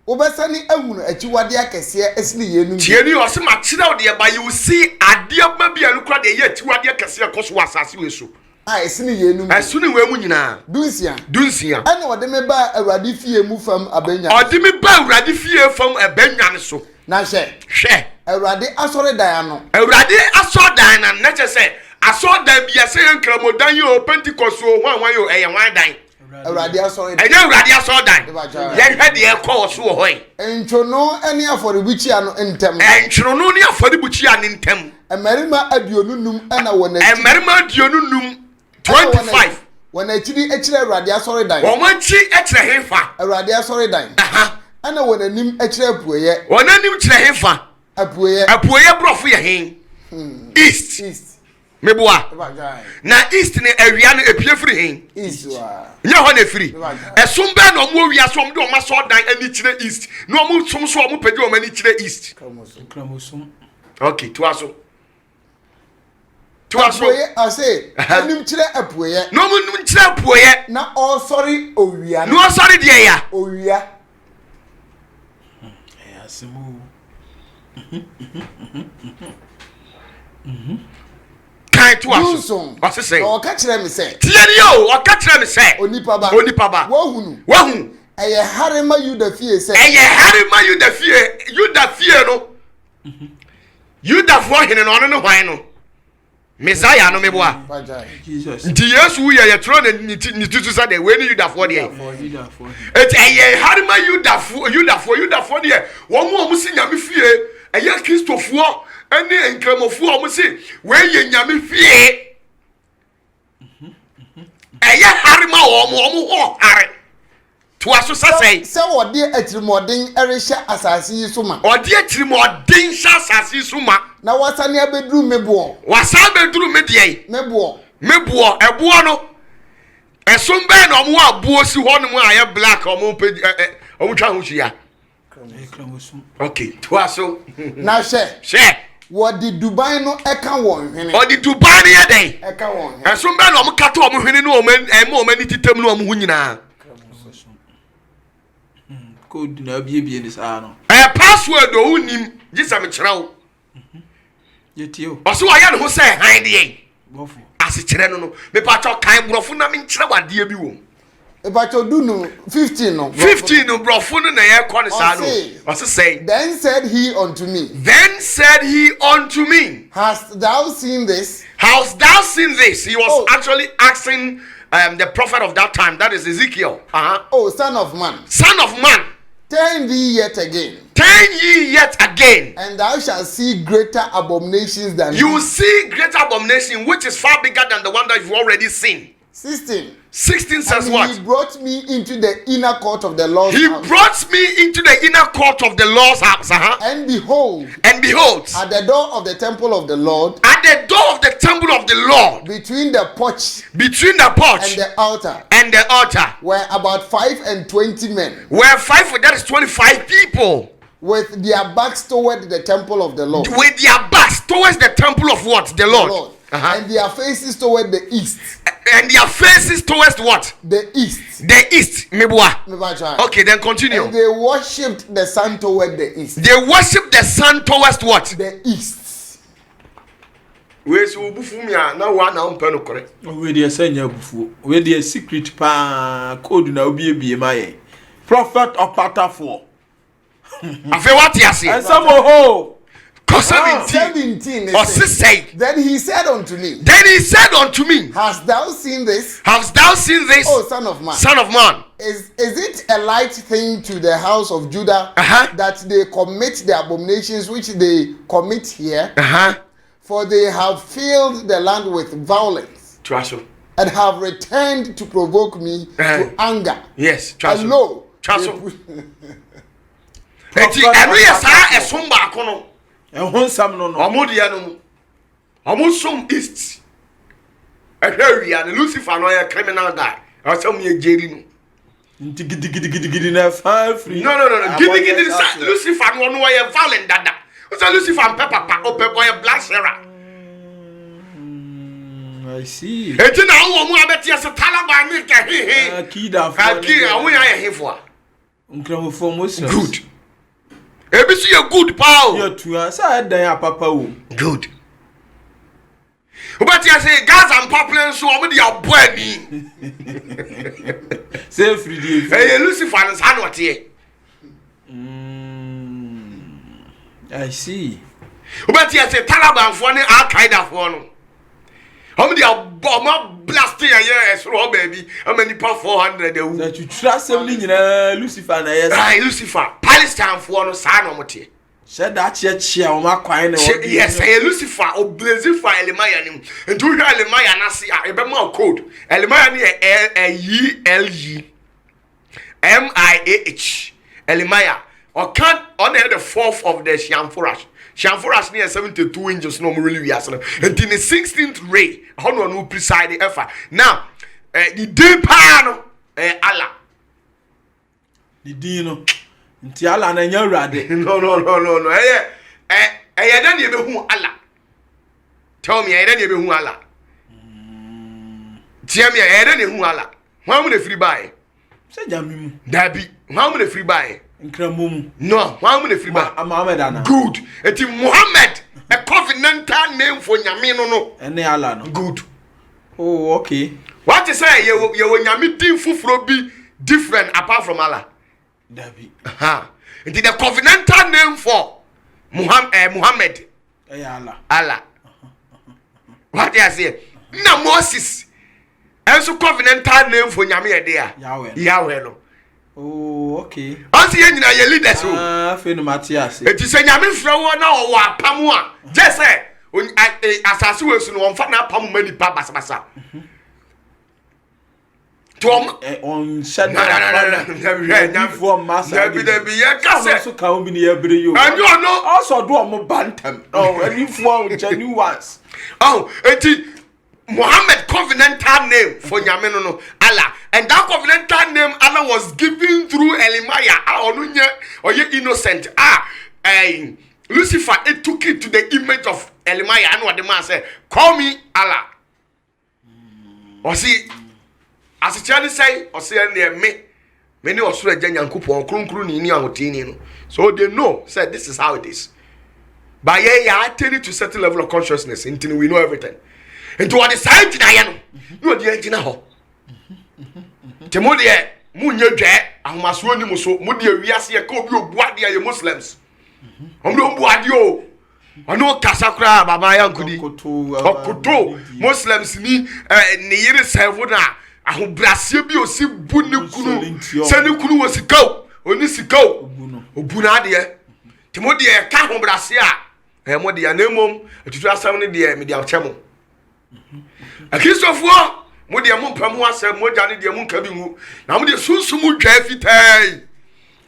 S1: obesani ahunu achiwade akese esini yenum
S4: tieni o se ma kire o de ba you see ade ba bia no kra de ye achiwade akese koso asase we so
S1: esini yenum
S4: esuni we mu nyina
S1: dunsia
S4: ana
S1: ode me ba awurade fie mu fam abenya
S4: ode me ba awurade fie fam abenya ne so
S1: na hwe awurade asore dan no
S4: awurade asore dan na che se asore dan bia se nkramodan yo Pentecost o hwan yo eye hwan dan
S1: awurade asore
S4: dan awurade asore dan ye hwe de e ko so ho yi
S1: enchono eni aforibuchia no ntem
S4: enchono ni aforibuchia ne ntem
S1: emerima adionunum ana wona
S4: emerima adionunum 25
S1: wona achiri echire awurade asore dan
S4: won chi echire hefa
S1: awurade asore dan ana wona nim echire apueye
S4: wona nim chire hefa apueye brofo ye hen east meboa na east ne awia no epie firi hen
S1: east wa
S4: nya ho na firi esum be na omo wia so omo de omo so dan ani chire east na omo sum so omo pedi omo ani chire east
S2: kramusum
S4: okay to aso
S1: apueye ase anim chire apueye
S4: no omo nim chire apueye
S1: na all sorry owia
S4: no sorry de ya
S1: owia
S2: asimu
S4: kai to aso wase say
S1: o ka kire me say
S4: tieni yo o ka kire me say
S1: onipa ba
S4: wahunu
S1: eye harema yuda fie say
S4: eye harema yuda fie no yuda fo hene no no hwan no Messiah no meboa
S2: Jesus
S4: nti Yesu ye tro na ni tutu sa de we ni yuda fo de et eye harema yuda fo de wo mo si nyame fie eye Kristofo ene enkramofo o si we ye nyame fie eye harema o mo ho hare to aso sasai
S1: se wode atirimoden erehye asase yi so ma
S4: ode atirimoden hye asase yi so ma
S1: na wasane abeduru mebo
S4: wasa beduru medie
S1: mebo
S4: ebo no esom be na omo abuo si ho no mu aye black omo twa ho hia okay to aso
S1: na hye wodi Dubai no eka won hwene
S4: wodi Dubai ne yeden
S1: eka won
S4: esom be na omo kato omo hwene no omo ni titem no omo hu nyina
S2: code na bie ni saa no
S4: password o unim gisa me kire wo
S2: yetio
S4: oso wa ya ne ho say han de yen
S2: bofo
S4: ase kire no me pa cho kan brofo na me kire wade bi wo
S1: e ba cho du no 15 no
S4: 15 no brofo no na ye ko ne saa no oso say
S1: then said he unto me hast thou seen this
S4: he was actually asking the prophet of that time, that is Ezekiel.
S1: Oh, son of man, turn ye yet again, and thou shalt see greater abominations than
S4: you will see greater abomination, which is far bigger than the one that you've already seen. 16 says
S1: and
S4: what?
S1: He brought me into the inner court of the Lord's house.
S4: He brought me into the inner court of the Lord's house.
S1: And behold,
S4: at
S1: the door of the temple of the Lord, between the porch
S4: and the altar,
S1: were about 520 men.
S4: That is 25 people.
S1: With their backs toward the temple of the Lord.
S4: With their backs towards the temple of what? The Lord.
S1: And their faces toward the east.
S4: And their faces towards what?
S1: The east.
S4: The east. Okay, then continue.
S1: And they worshipped the sun toward the east.
S4: They worshipped the sun towards what?
S1: The east.
S4: We so bufu mi na wa na umpe no kore.
S2: We dey senya bufu. We dey secret pa code na obi ebie maye. Prophet OPATAFOUR.
S4: Afi what you say?
S2: And some ho.
S1: 17. Then he said unto me. Hast thou seen this?
S4: Oh,
S1: son of
S4: man.
S1: Is it a light thing to the house of Judah that they commit the abominations which they commit here? For they have filled the land with violence. And have returned to provoke me to anger.
S4: Yes.
S1: And lo,
S2: Ehonsam no.
S4: Omodia no. Omosum east. Ehwia and Lucifer no a criminal guy. Asam ye jeri no.
S2: Gidi na fa free.
S4: No. Gidi Lucifer no a violent dada. So Lucifer and pepper boy a black Sarah.
S2: I see.
S4: Eti na wo mu abeti as Taliban ni ka he.
S2: Akida for.
S4: Akida we are here for.
S2: Nkramo for most.
S4: Good. Ebisi you good pal.
S2: You too say dan ya papa wo.
S4: Good. But you say gas and pipeline so I'm the abwani.
S2: Say free day.
S4: Hey Lucifer is hand what here.
S2: I see.
S4: But you say Taliban for ne Al Qaeda for no. How many bomb blasting a year so baby? How many per 400
S2: that you trust him in Lucifer na yes.
S4: Ah Lucifer Palestine for no sa no motie.
S2: Said that church o ma kwan na.
S4: Yes, hey Lucifer o blaze for Elimaya nim. And you hear Elimaya na see e be more code. Elimaya ni Miah. Elimaya. Or can't on the 4th of the Shamfurash. Shamfurash near 72 inches no really we are. And in the 16th ray, how no preside the effort. Now, the day pan Allah.
S2: The dino. Nti Allah na nya urade.
S4: No. Then you be who Allah. Tell me, then you be who Allah. Tell me, then you who Allah. How many free buy?
S2: Say jamimu.
S4: Dabi. How many free buy?
S2: Nkramumu.
S4: No, how many free buy?
S2: Muhammad ana.
S4: Good. Eti Muhammad, a covenantal name for Nyame no.
S2: Ene Allah no.
S4: Good.
S2: Oh, okay.
S4: What you say? You Nyame din fufuro be different apart from Allah.
S2: Dabi.
S4: Aha. Eti the covenantal name for Muhammad.
S2: Allah.
S4: Allah. What you say? Na Moses. Also covenantal name for Nyame e dey. Yahweh no.
S2: Oh, okay.
S4: Asi ye nyina ye leaders o.
S2: Fe no Matthias.
S4: Eti se Nyame frɛ wo na wo apam a. Je say asase wesu no wonfa na apam mani pa basabasa. Tom
S2: On said
S4: no.
S2: For master.
S4: Be ye ka say.
S2: So ka obi ni ebre yo.
S4: And you know
S2: Also do am bantam. Oh, any for genuine ones.
S4: oh eti Muhammad covenantal name for Nyame no Allah. And that covenantal name Allah was given through Elimaya. Or ye innocent. Lucifer, it took it to the image of Elimaya. And what the man said, call me Allah. Or see, as a child say, or say near me. Many of Sura Janyankupo, Krun, so they know, said this is how it is. But yeah, I tell you to certain level of consciousness until we know everything. And to what the side to Diana, you are the engine. Temodia, Munya Jet, and Maswani Muso, Mudia Riasia, Kobu, Buadia, your Muslims. No Buadio. I know Casacra, Babaya, Kutu, Muslims, ni near Savona, and Brasibio, Sibunu, Senukuru was a go, or Nisiko, Obunadia, Temodia, Kahom Brasia, and Modia Nemum, to trust some of the Media Chamo. A kiss of war. Modia mun pamu asem moja ne de mun ka bi hu na mo de sunsumu dwa fitai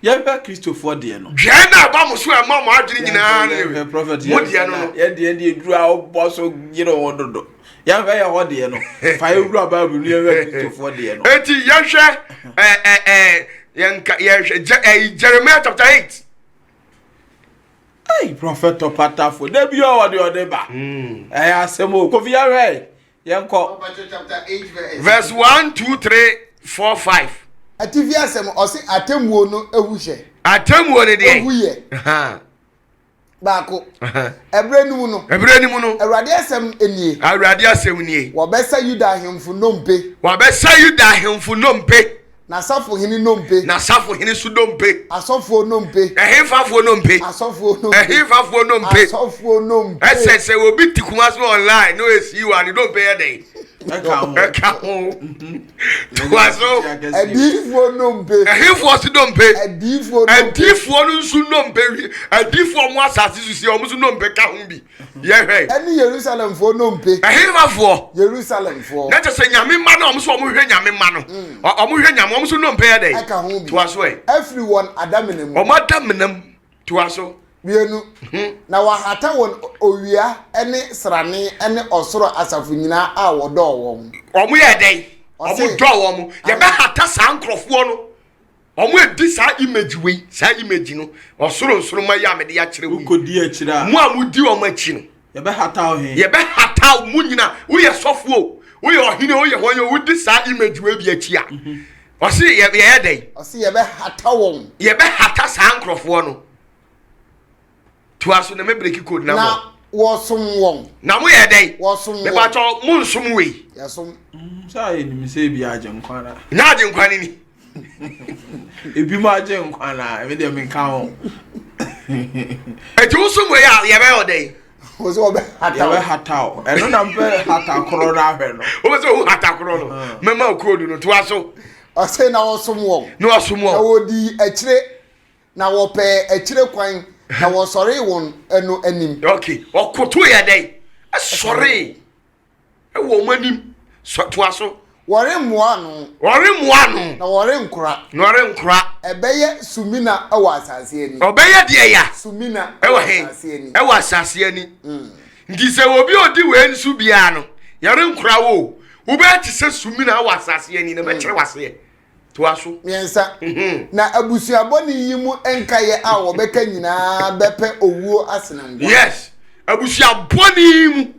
S2: ye ba Christopher de no
S4: dwa na ba mo so e ma mo adwene nyina
S2: ne prophet
S4: modia no
S2: ye de edru a boss yiro wododo ya ba ye ho de no fa e wura ba bu ne ye Christopher de no
S4: enti ye hwe Jeremiah chapter 8.
S2: Hey prophet OPATAFOUR de bi o de ba asem o ko fi ya re Yanko
S1: chapter 8
S4: verse 1 2 3 4 5.
S1: Ativi asem osi atemuo no ewuhye.
S4: Atemuo ne de.
S1: Ewuye.
S4: Aha.
S1: Baako. Ebranimu no. Awurade asem enie.
S4: Awurade asem nie.
S1: Wo besa Yuda ahemfo nompe. Na safo hini nompe.
S4: Su nompe.
S1: Asofo nompe.
S4: Ehemfafo nompe. Ese obi tikuma so online no esi wa ni nompe ye dey. Eka ho. Tuaso.
S1: Adifo nompe.
S4: Ehemfo si nompe.
S1: Adifo
S4: no su nompe. Adifo mo asase su si o mo su nompe ka ho bi. Ye hwe.
S1: Eni Jerusalem fo nompe.
S4: Ehemfafo.
S1: Jerusalem fo.
S4: Na tese nyame ma na o mo so o mo hwe nyame ma no. O mo hwe nyame o mo su nompe ye dey.
S1: Eka ho bi.
S4: Tuaso e.
S1: Everyone adamenem.
S4: O ma damenem. Tuaso.
S1: Bienu na wahata won owia ene srane ene osoro asafo nyina a wodo won
S4: omo ye den omo do won ye be hata sa nkrofo no omo edi sa image we sa image no osoro nsoro ma ya mede ya kire we
S2: ukodi a kire a
S4: mu amudi omo achi no
S2: ye be hata o he
S4: ye be hata mu nyina wo ye sofo wo ye ohine wo ye honye wo di sa image we bi achi a o se ye den
S1: o se ye be hata won
S4: ye be hata sa nkrofo no Tuaso na me break code na mo.
S1: wɔsom wɔn
S4: na mo yɛ dɛn
S1: wɔsom
S4: me ba cho mo nsum we
S1: yɛsom
S2: Say ni me say bi agye nkwana.
S4: na agye nkwane ni
S2: Ebi ma agye nkwana, e dey me kan ho.
S4: eti usum we ya ye be odɛn
S1: wɔsɛ wɔbɛ
S2: Yawe hatao. Eno na mpe hata koro na hwe no.
S4: o be so atakoro no mema kodu no to aso
S1: ɔsɛ na wɔsom wɔn
S4: no asum
S1: na
S4: wo
S1: wɔdi akyire na wɔpɛ akyire kwan na wɔsɔre wɔn ɛno anim
S4: okay okoto ye dɛn asɔre e wo manim so to aso
S1: wɔre mmoa no
S4: ore moa no
S1: na wɔre nkora
S4: no ore nkura
S1: ɛbɛyɛ sumina ɛwɔ asase ani
S4: obeye de ya
S1: sumina
S4: ewa he
S1: asase ani
S4: ewa asase ani nti se obi odi we nsu bia no yare nkura wo wo be ti se sumina wa asase ani na me kire wase to aso
S1: miensa na abusuabɔ ne yi mu enkaye a wɔbɛka nyinaa bɛpɛ owuo asenangwa
S4: yes abusuabɔni mu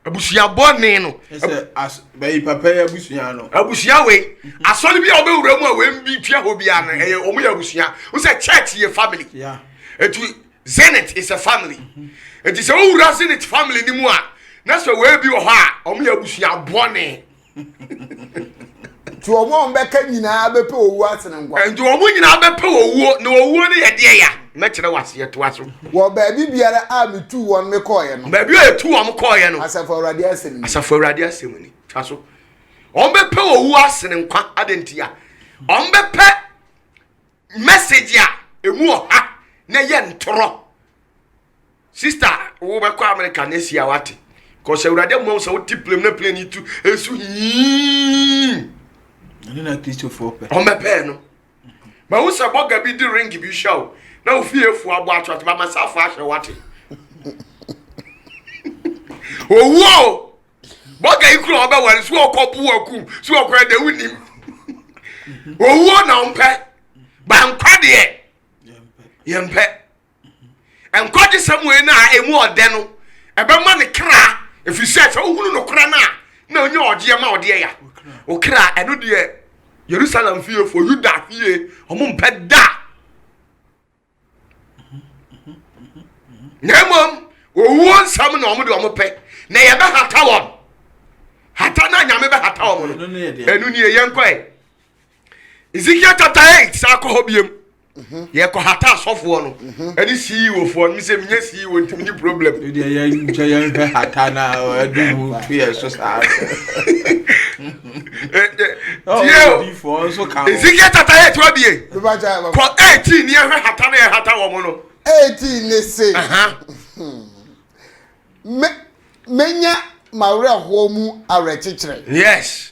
S4: abusuabɔni no
S2: Ese as be papa ya busua no.
S4: abusua we asɔre bia obewura mu a we mbi twia ho bia no eye omu ya abusua wo se church ye family
S2: Yeah.
S4: etu Zenith is a family eti se wo wura Zenith family ni mu a na so we bi wo hɔ a omu ya abusuabɔni
S1: to ɔmo bɛka nyinaa bɛpɛ owuo asenangwa
S4: nti omu nyina bɛpɛ owuo na owuo ne ye de ya me kire wase ye to aso
S1: wɔ baabi biara a metu wɔn mekɔɔyɛ no
S4: ba bi o etu om kɔɔ ye no
S1: asafo awurade asɛm ni
S4: asafo awurade asɛm ni aso on bɛpɛ owu asene nkwa adentia on bɛpɛ message a emu ɔha na yɛ ntoro sister wo bɛkɔ America na sia wate cause awurade mo so wo tiplem na plane itu esu
S2: Ani na Christopher pe.
S4: on bɛpɛ no ma wo se boga bi di ring bi show na wo fie fu abo atwat ba masafo ahwe wate owu boga ikuru oba wari so okobu akum so okora de wunim owu na ompe ba nkwa de yempe enkodi samwe na emu ode no ebe ma ne kra efise so ohunu no kra na onye oje ma ode ya okra eno de Jerusalem fie for Juda fie omo mpe da nemom owu nsam na omo de omo pe na ye be hata won hata na nyame be hata won no enu ni ye nkoi Ezekiel chapter 8 sa ko hobiem ye ko hata asofo no eni CEO fo no se menye CEO ntimi ni problem
S2: Odi ya nche ya hwe hata na adu fie so sa.
S4: Ezekiel chapter 8 wa bie
S1: bibaja
S4: ko 18 ni ye hwe hata na ye hata wo mo no
S1: 18 ne se menya mawre ho mu awerɛkyekyere
S4: yes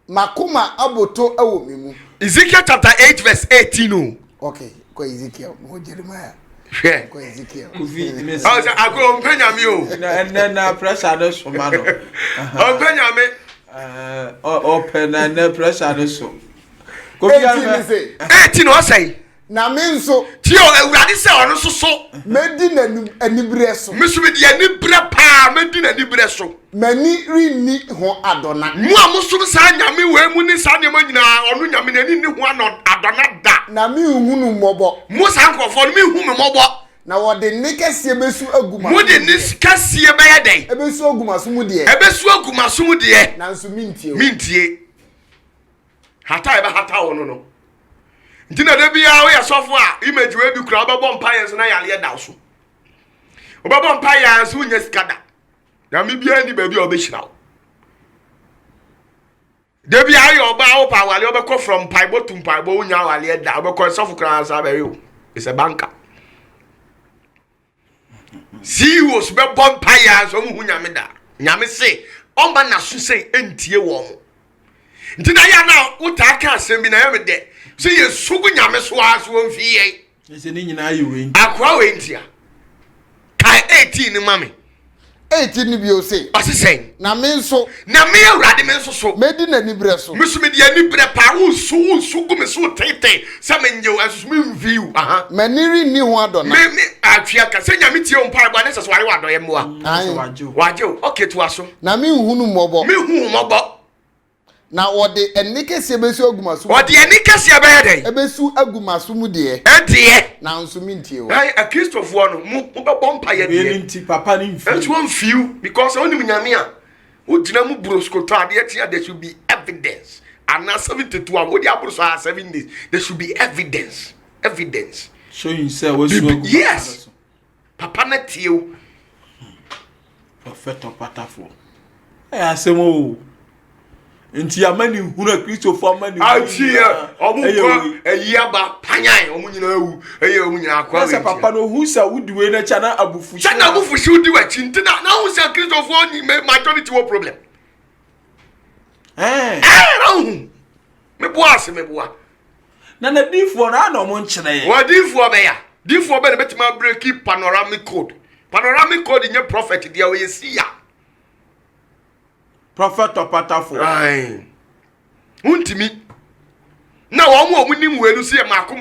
S1: makoma aboto ɛwɔ me mu
S4: Ezekiel chapter 8 verse 18 no
S1: okay ko Ezekiel mo Jeremiah
S4: hwe
S1: ko Ezekiel
S2: Kofi miss.
S4: I say ago mpanya mi o
S2: Na pressure no so ma no.
S4: mpanya mi
S2: Open na pressure no so.
S1: 18 ne se
S4: 18 o say
S1: na me nso
S4: ti o awurade se ono soso
S1: medi anibere so
S4: misumi de anibere pa medi na anibere so
S1: mani rini ho adona
S4: mu amusum sa nyame we mu ni sa ne ma nyina ono nyame na ni ho adona da
S1: na me hunu mmɔbɔ
S4: mu sa nkofo no mi hu me mobɔ
S1: na wɔde ne kɛseɛ besu aguma
S4: mu de ni kasie be ye den
S1: ebesu aguma so mu de
S4: ebesu aguma so mu de
S1: na nso mintie
S4: mintie hata ebe hata wo no ntina da bia wo yesofo a image we bi kura obebo mpa yenso na yale da so obebo mpa yenso nya skada na me bia ni ba bia obehira wo da bia ayo oba wo pa wale obekọ from paibo to paibo unya wale da obekọ sofo kura sa ba yo is a banker CEOs be bomb pa yenso mu nyame da nyame se omba na so sei entie wo mo ntina ya na utaka asem bi na ya me de so ye sugu nyame so aso mfie
S2: Ese ni nyina ayi we.
S4: akwa we ntia kai 18 ni mame
S1: 18 ni bi o se
S4: asesen
S1: na me nso
S4: na me awrade me nso so
S1: medi n'anibere so
S4: misumi de ani bre pa wo sugu me so tete se menje aso me mfiu aha
S1: mani rini ho adona
S4: me atwia ka se nyame tie ompa ba ne se so ware wadoye moa
S1: Aye.
S2: Wajo.
S4: waje okay to aso
S1: na me hunu mmɔbɔ
S4: me hu mobo
S1: na ɔde enikese besu agumaso
S4: ɔde enikese abɛyɛ dɛn
S1: ebesu agumaso mu de na nso mintie wo
S4: a Christopher no mu bɛbɔ mpa yɛ de
S2: nti papa ni mfi
S4: and one few because onim nyame a wogina mu broskoto ade tia there should be evidence and now 72 hours what the abroso are 7 days there should be evidence
S2: showing say we su
S4: yes papa na tie
S2: Prophet OPATAFOUR asemo nti amani huna Christopher amani
S4: atie omuko eyiaba panyan omunyina ewu eye omunyina akwa
S2: we papa no hu sa wudiwe na chana abufushi
S4: wudi wachi ntina na hu sa Christopher ni majority wo problem me boa
S2: na difo na no mo nkyere
S4: wa difo be na betima break panoramic code nye prophet dia we see
S2: Prophet OPATAFOUR
S4: ai untimi na wo mo nim wenu se mako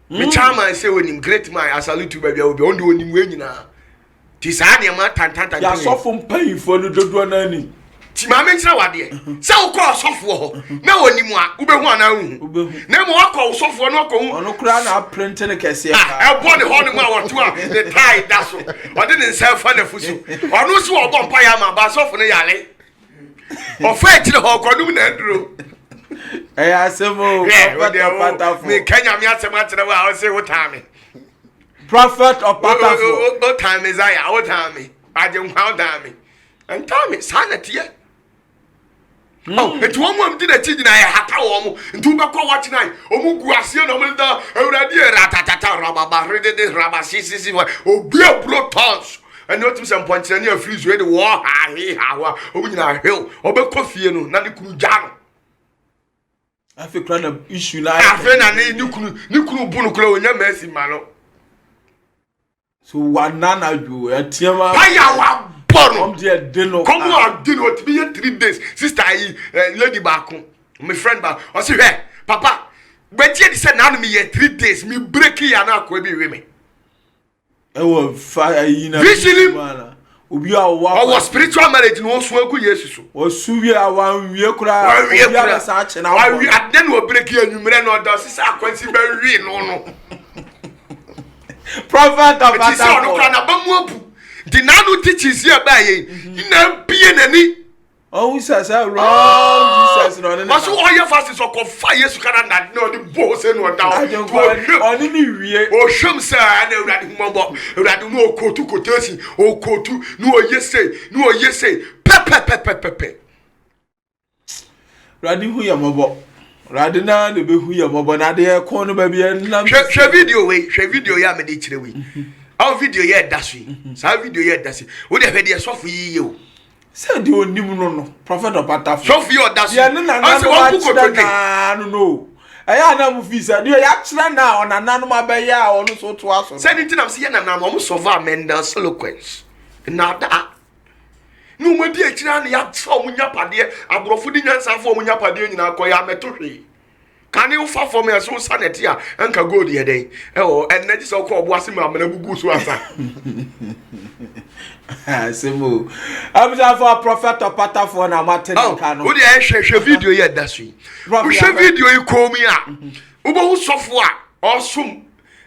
S4: me chairman say onim great man I salute you baby obi ondo onim we nyina ti sa ne ma tantanta
S2: ya sofo mpanyifo no dodo na ani
S4: ti ma me nkyira wade se wo kọ sofo ho na onim a wo behu ana hu na mo akọ sofo no akọ hu
S2: ono kura na print ne kese
S4: e bo ne ho ne ma woto a the tie da so ode ne nselfa na fuso ono so obo mpa ya ma ba sofo ne yale o fa etire ho kodum na aduro
S2: asemo Prophet OPATAFOUR
S4: me kanya me asem atere wa o se wo time
S2: Prophet OPATAFOUR
S4: o time is I o time aje nkwa time and time sanity oh etu omo am di na chi na ya hata wo mo ntu be ko watch nine omu gu ase na omo da awurade ratatata rababa redede rabasisi obi abro tons and otum some point na ya freeze we the war ha he ha omu nyina hill obekọ fie no na de kunu ja no
S2: afi kra na issue na
S4: afi na ni kunu bunu kra onya mercy ma no
S2: so wanana ju etiema
S4: aya wa
S2: Come there, Dino.
S4: Come on, Dino. To be here 3 days. Sister, lady back, my friend back. I say, hey, Papa, but you said now me here 3 days. Me break here and I could be with me.
S2: Oh, fire in a
S4: vision.
S2: Ubi our
S4: spiritual marriage no so ku Jesus.
S2: O suwi awan wie kura. Obi ara sa che na.
S4: Wa wi aden wo break here numere no do sisa akwansi ba wi no.
S2: Prophet OPATAFOUR.
S4: Ti so no kana ba mu apu. The nanu teaches here by na bie nani
S2: oh Jesus wrong Jesus no na
S4: but so all your fast so ko fa yesu kana na no the bo se no down
S2: oni ni wie
S4: o hwem sa na urade humbo urade no okotu kotasi okotu no oyese pepe
S2: urade hu ya mobo urade na de be hu ya mobo na de ko no ba bia na
S4: hwe video ya me de kire we our video here dasui sa video here dasi wo de hwe de sofu yiye o
S2: se de onim no Prophet OPATAFOUR
S4: sofu yo dasi
S2: ya na
S4: ase wo ku kotoke
S2: no eya na mu visa de ya kira na onana no mabeya a onu so to aso
S4: se ni tinam se ya na mo solve mental eloquence na da no mo di akira na ya tso mo nyapade abrofo di nyansafo mo nyapade nyina akoya metohwe can you fall for me so sanity anka go the day oh energy so ko obo asem amana gugu so asa
S2: semo amja for Prophet OPATAFOUR na maten ka no
S4: wo dey hwe video here dasui wo hwe video yi komi a wo bo sofo a osum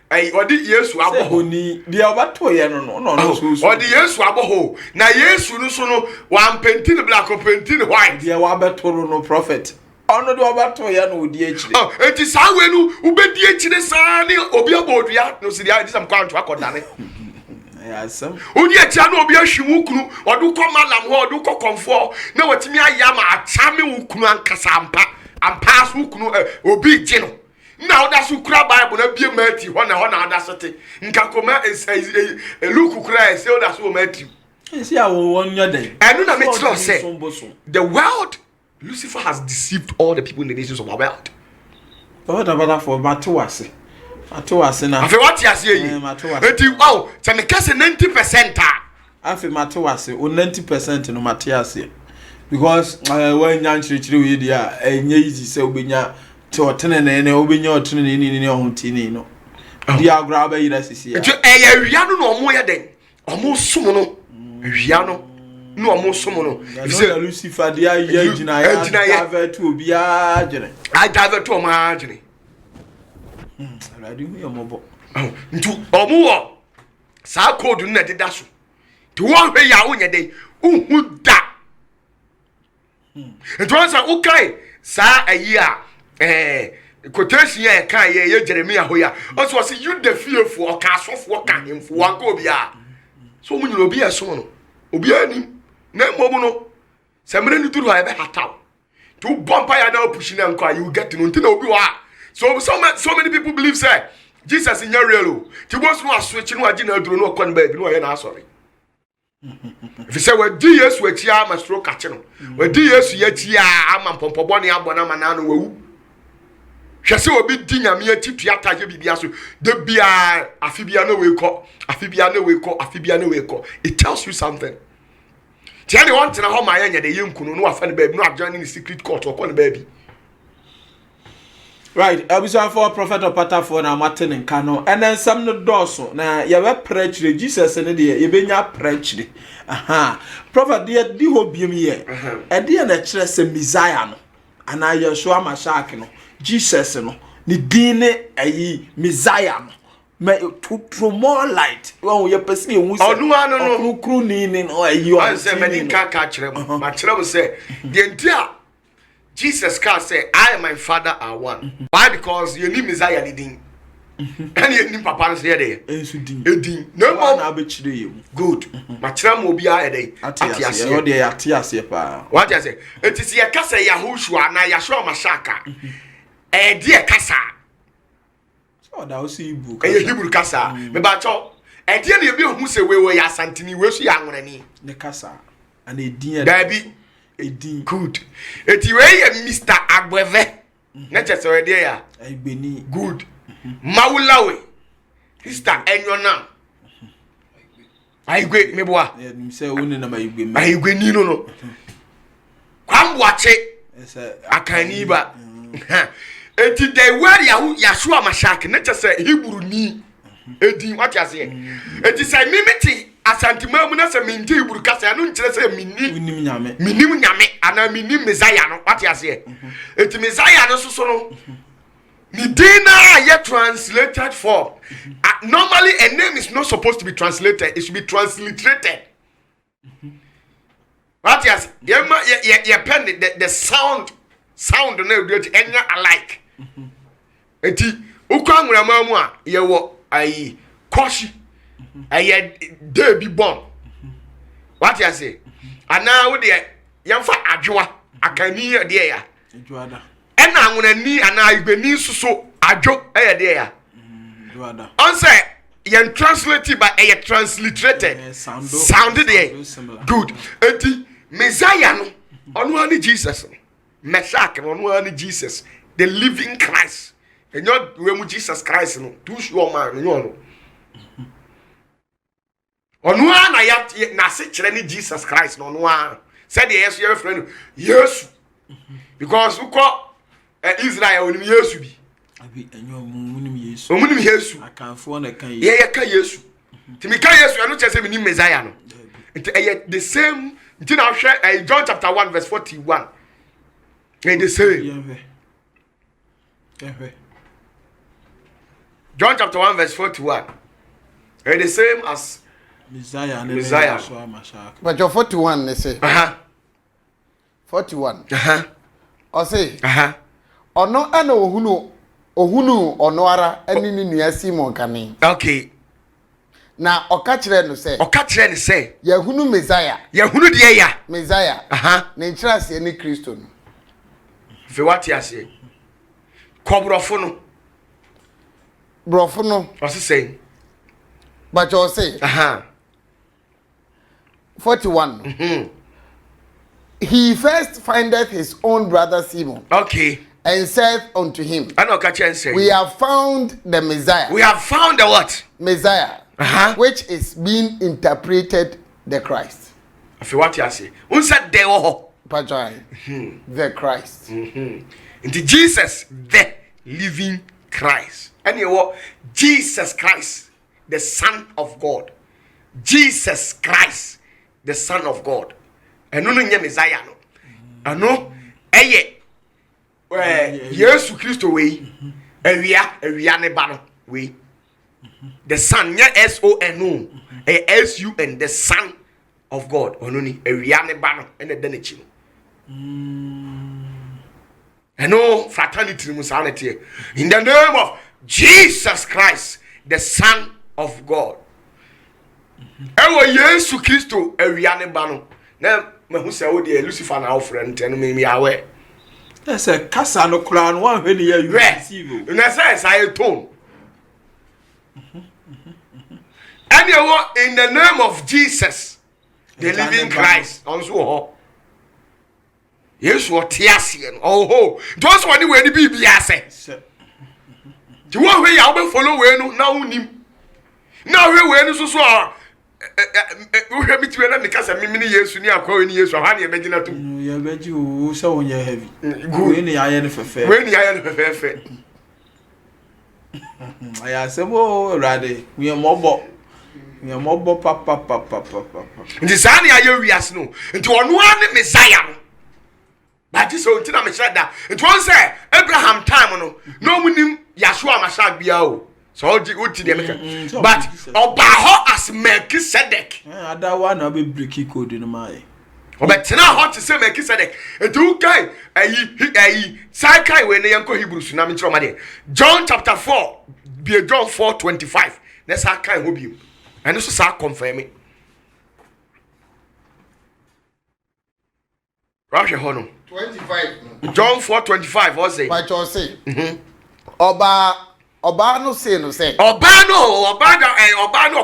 S4: ai odi Yesu aboho
S2: ni dia obato ye no so
S4: odi Yesu aboho na Yesu no so no one painting black or painting white
S2: dia wa betoro no prophet ono de obato ya no odi akire
S4: enti sawe nu ubedi akire saa ni obi abodua no sidia disam kwanto akodane
S2: yasam
S4: odi akira no obi ahwimu kunu odu ko malam ho odu ko komfo na watimi ayama achame wukunu ankasa ampa so kunu obi gino na oda so kura bible na bie mati ho na oda sete nka koma luku kura se oda so mati
S2: esi awo wonya den
S4: enu na me tell say the world Lucifer has deceived all the people in the nations of our world.
S2: What about for Matuase na.
S4: Afi what you say yi. Enti wow, say me kase 90%.
S2: Afi Matuase o 90% no Matiase. Because when nyan chirichiri we dia enye easy say obenya te otene ne obenya otene ne ohutini no. Dia agura ba yira sisi ya.
S4: Enti eya wia no omo ye den. Omo sum no. Wia no. no omo somo no
S2: if say Lucifer dia ye gina ya divert to obia agene
S4: I divert to omo agene
S2: already hu yo mobo
S4: ntu omo wo sa code na deda so to won hwe ya wonye dey uhu da ntu onsa ukai sa ayi a quotation ya kan ye Jeremia ho ya also say you the fearful o ka sofo ka hemfo wan ko bia so mu nyiro obi eso no obi ani na momu no samre ni turu ha be hataw to bompa ya na push na nko you get no ntina obi wa so many people believe say Jesus in your real ti go so switch no agi na duro no ko ba bi no ye na asori if you say we di Yesu achi ama stro kache no we di Yesu ya chi ama mpompobo ne abona ma na no wawu hwese obi di nyame ati tuata je bibia so de bia afibia no we ko afibia no we ko afibia no we ko it tells you something tiani want na ho ma anya de yenkunu no afa ne baby no adjoin in secret court or ko ne baby
S2: right abusa for prophet OPATAFOUR na Martin nka no and then some no doso na ye we preach Jesus ne de ye benya preach aha prophet de di ho biem ye e de na kire se Messiah no ana Yeshua Mashak no Jesus no ni dine ayi Messiah no me to more light when you person you say
S4: no
S2: kru ni no ayi
S4: o say me din ka kire ma kire mo say the entire Jesus can say I and my father are one. Why? Because you need Messiah leading. And you need papa say there. Edin. No more
S2: na be chire you.
S4: Good. Ma kire mo bia e dey.
S2: Atiase. O dey atiase pa.
S4: What you say? It is ye kasa Yahushua na Yeshua Mashaka. E dey kasa.
S2: So da o see Hebrew.
S4: E Hebrew kasa. Me ba cho. E dey na e bi hu say we ya santini we so ya nwonani.
S2: Ne kasa. And e din
S4: Dabi.
S2: Edin
S4: good eti we ye Mr. Agbeve na chese we dey ya
S2: Agbeni
S4: good Mawulawe Mr. Enyonam Aigwe meboa
S2: me say woni na Aigwe
S4: Aigwe ni no kwamboache akani ba eti dey where Yeshua Mashak na chese Hebrew ni edin what you say eti say mimiti asantima mu na se minti Hebrew kasa no nkire se minim nyame ana minim Messiah no what you say eti Messiah no so no ni dina ye translated form normally a name is not supposed to be translated, it should be transliterated. What you say ye pen the sound no do enya alike eti ukwa nwurama mu a ye wo ayi koshi aye dey be born what you say ana wo de yemfa adwoa akani ye de ya
S2: adwoada
S4: ena anwonani ana igbeni suso adwo ye de ya
S2: adwoada
S4: on say yen translate by a transliterated sound there good eti Messiah no onu ani Jesus Meshach onu ani Jesus the living Christ and you we mu Jesus Christ no too sure man no onu ana ya na se kire ni Jesus Christ no no a said the yes your friend yes because who call Israel onim Yesu bi
S2: abi enyo munim Yesu
S4: omunim Yesu
S2: akanfo na kan
S4: ye ka Yesu timi ka Yesu eno chese mi ni Messiah no the same until now share John chapter 1 verse 41 the same John chapter 1 verse 41 the same as
S2: Messiah.
S1: But your 41 they say 41 or say ono ana ohunu ono ara eni ni nua Simon kane
S4: okay
S1: na okachire no say yahunu Messiah
S4: yahunu de ya
S1: Messiah na nchirase ni Kristo no
S4: fe what ya say kobrofo no
S1: brofo no
S4: o say
S1: but you say 41 he first findeth his own brother Simon
S4: okay
S1: and said unto him
S4: say
S1: we have found the Messiah
S4: we have found the what
S1: Messiah which is being interpreted the Christ
S4: afi what you say unsa de wo
S1: the Christ
S4: into Jesus the living Christ and you Jesus Christ the Son of God Jesus Christ the Son of God eno no nye Messiah no ano eye Yesu Kristo we awia ne ba no we the son nya SON SUN the son of God ono ni awia ne ba no ene da na chi no fraternity musanity in the name of Jesus Christ the son of God ewo Yesu Kristo awia ne ba no na mahu se wo de Lucifer na ofre nteno me awe
S2: ese kasa no kra no wan hwe ne ya receive
S4: na say tone and you in the name of Jesus the living Christ also ho Yesu otiase no oh those one we ni bibia say ti wo hwe ya wo follow we no na unim na hwe we no so wo hwe mi tiwe na me kasa mi ni Yesu ni akwa we ni Yesu ha na ye begina to
S2: ye begi o se wonye heavy we ni aye ne fefe aya se bo rade we mobo papa
S4: nti sa na aye wiase no nti ono ane Messiah no but so nti na me shada nti won say Abraham time no munim Yahshua Mashiach bia o so uti dem but oba ho as Melchizedek
S2: ada wa na be break code no mai
S4: obetena ho to say Melchizedek etu kai ayi sai kai we ne yanko Hebrews na me chiro ma de John chapter 4 be John 4:25 na sa kai ho bi and so sa confirm me Russia hono
S1: 25
S4: John 4:25 what say
S1: but you say Oba no say no say
S4: Oba no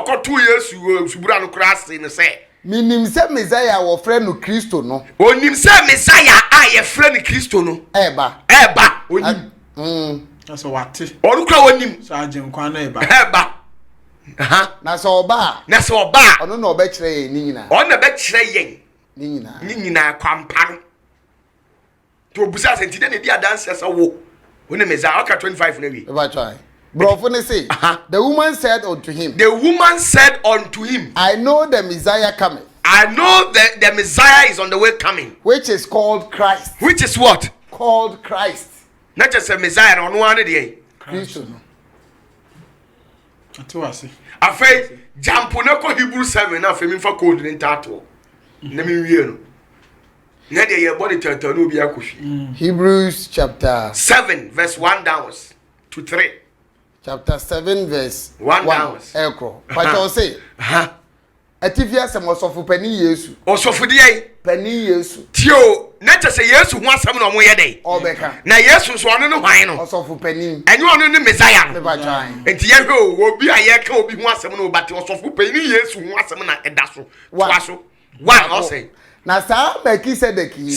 S4: okotu Yesu subura no krase no say
S1: minim se Messiah wo frɛ no Kristo no
S4: onim se Messiah a ye frɛ no Kristo no
S1: eba
S4: onim
S2: so wate
S4: onu kra onim
S2: so agenkwa na
S4: eba
S1: na so oba ono na oba kyerɛ yen ni nyina
S4: ono be kyerɛ yen ni nyina kwampa no to busa senti de di adanse asa wo one Messiah aka 25 na wi
S1: eba try bro ne say the woman said unto him
S4: I
S1: know the Messiah cometh.
S4: I know that the Messiah is on the way coming,
S1: which is called Christ.
S4: Which is what?
S1: Called Christ.
S4: Not just a Messiah on one day.
S1: Christ no.
S2: Atuasi.
S4: Afei jampo na ko Hebrew 7 na afei mfa code ni tato. Na mi wie no. Na de ye body tata no bi akohwi.
S1: Hebrews chapter
S4: 7 verse 1 downwards to 3.
S1: Chapter 7 verse
S4: 1 downwards.
S1: Ekro. But you say, Atifia sem osofu pani Yesu.
S4: Osofu de
S1: pani Yesu.
S4: Tio, na te say Yesu ho asem no mo ye dey.
S1: Obeka.
S4: Na Yesu so ono no hwan no.
S1: Osofu pani.
S4: Enyo ono ne Messiah no.
S1: Me ba twan.
S4: Enti ye hwe obi a ye ka obi ho asem no bate osofu pani Yesu ho asem na eda so. Twa so. One o say.
S1: Na sa Melchizedek yi.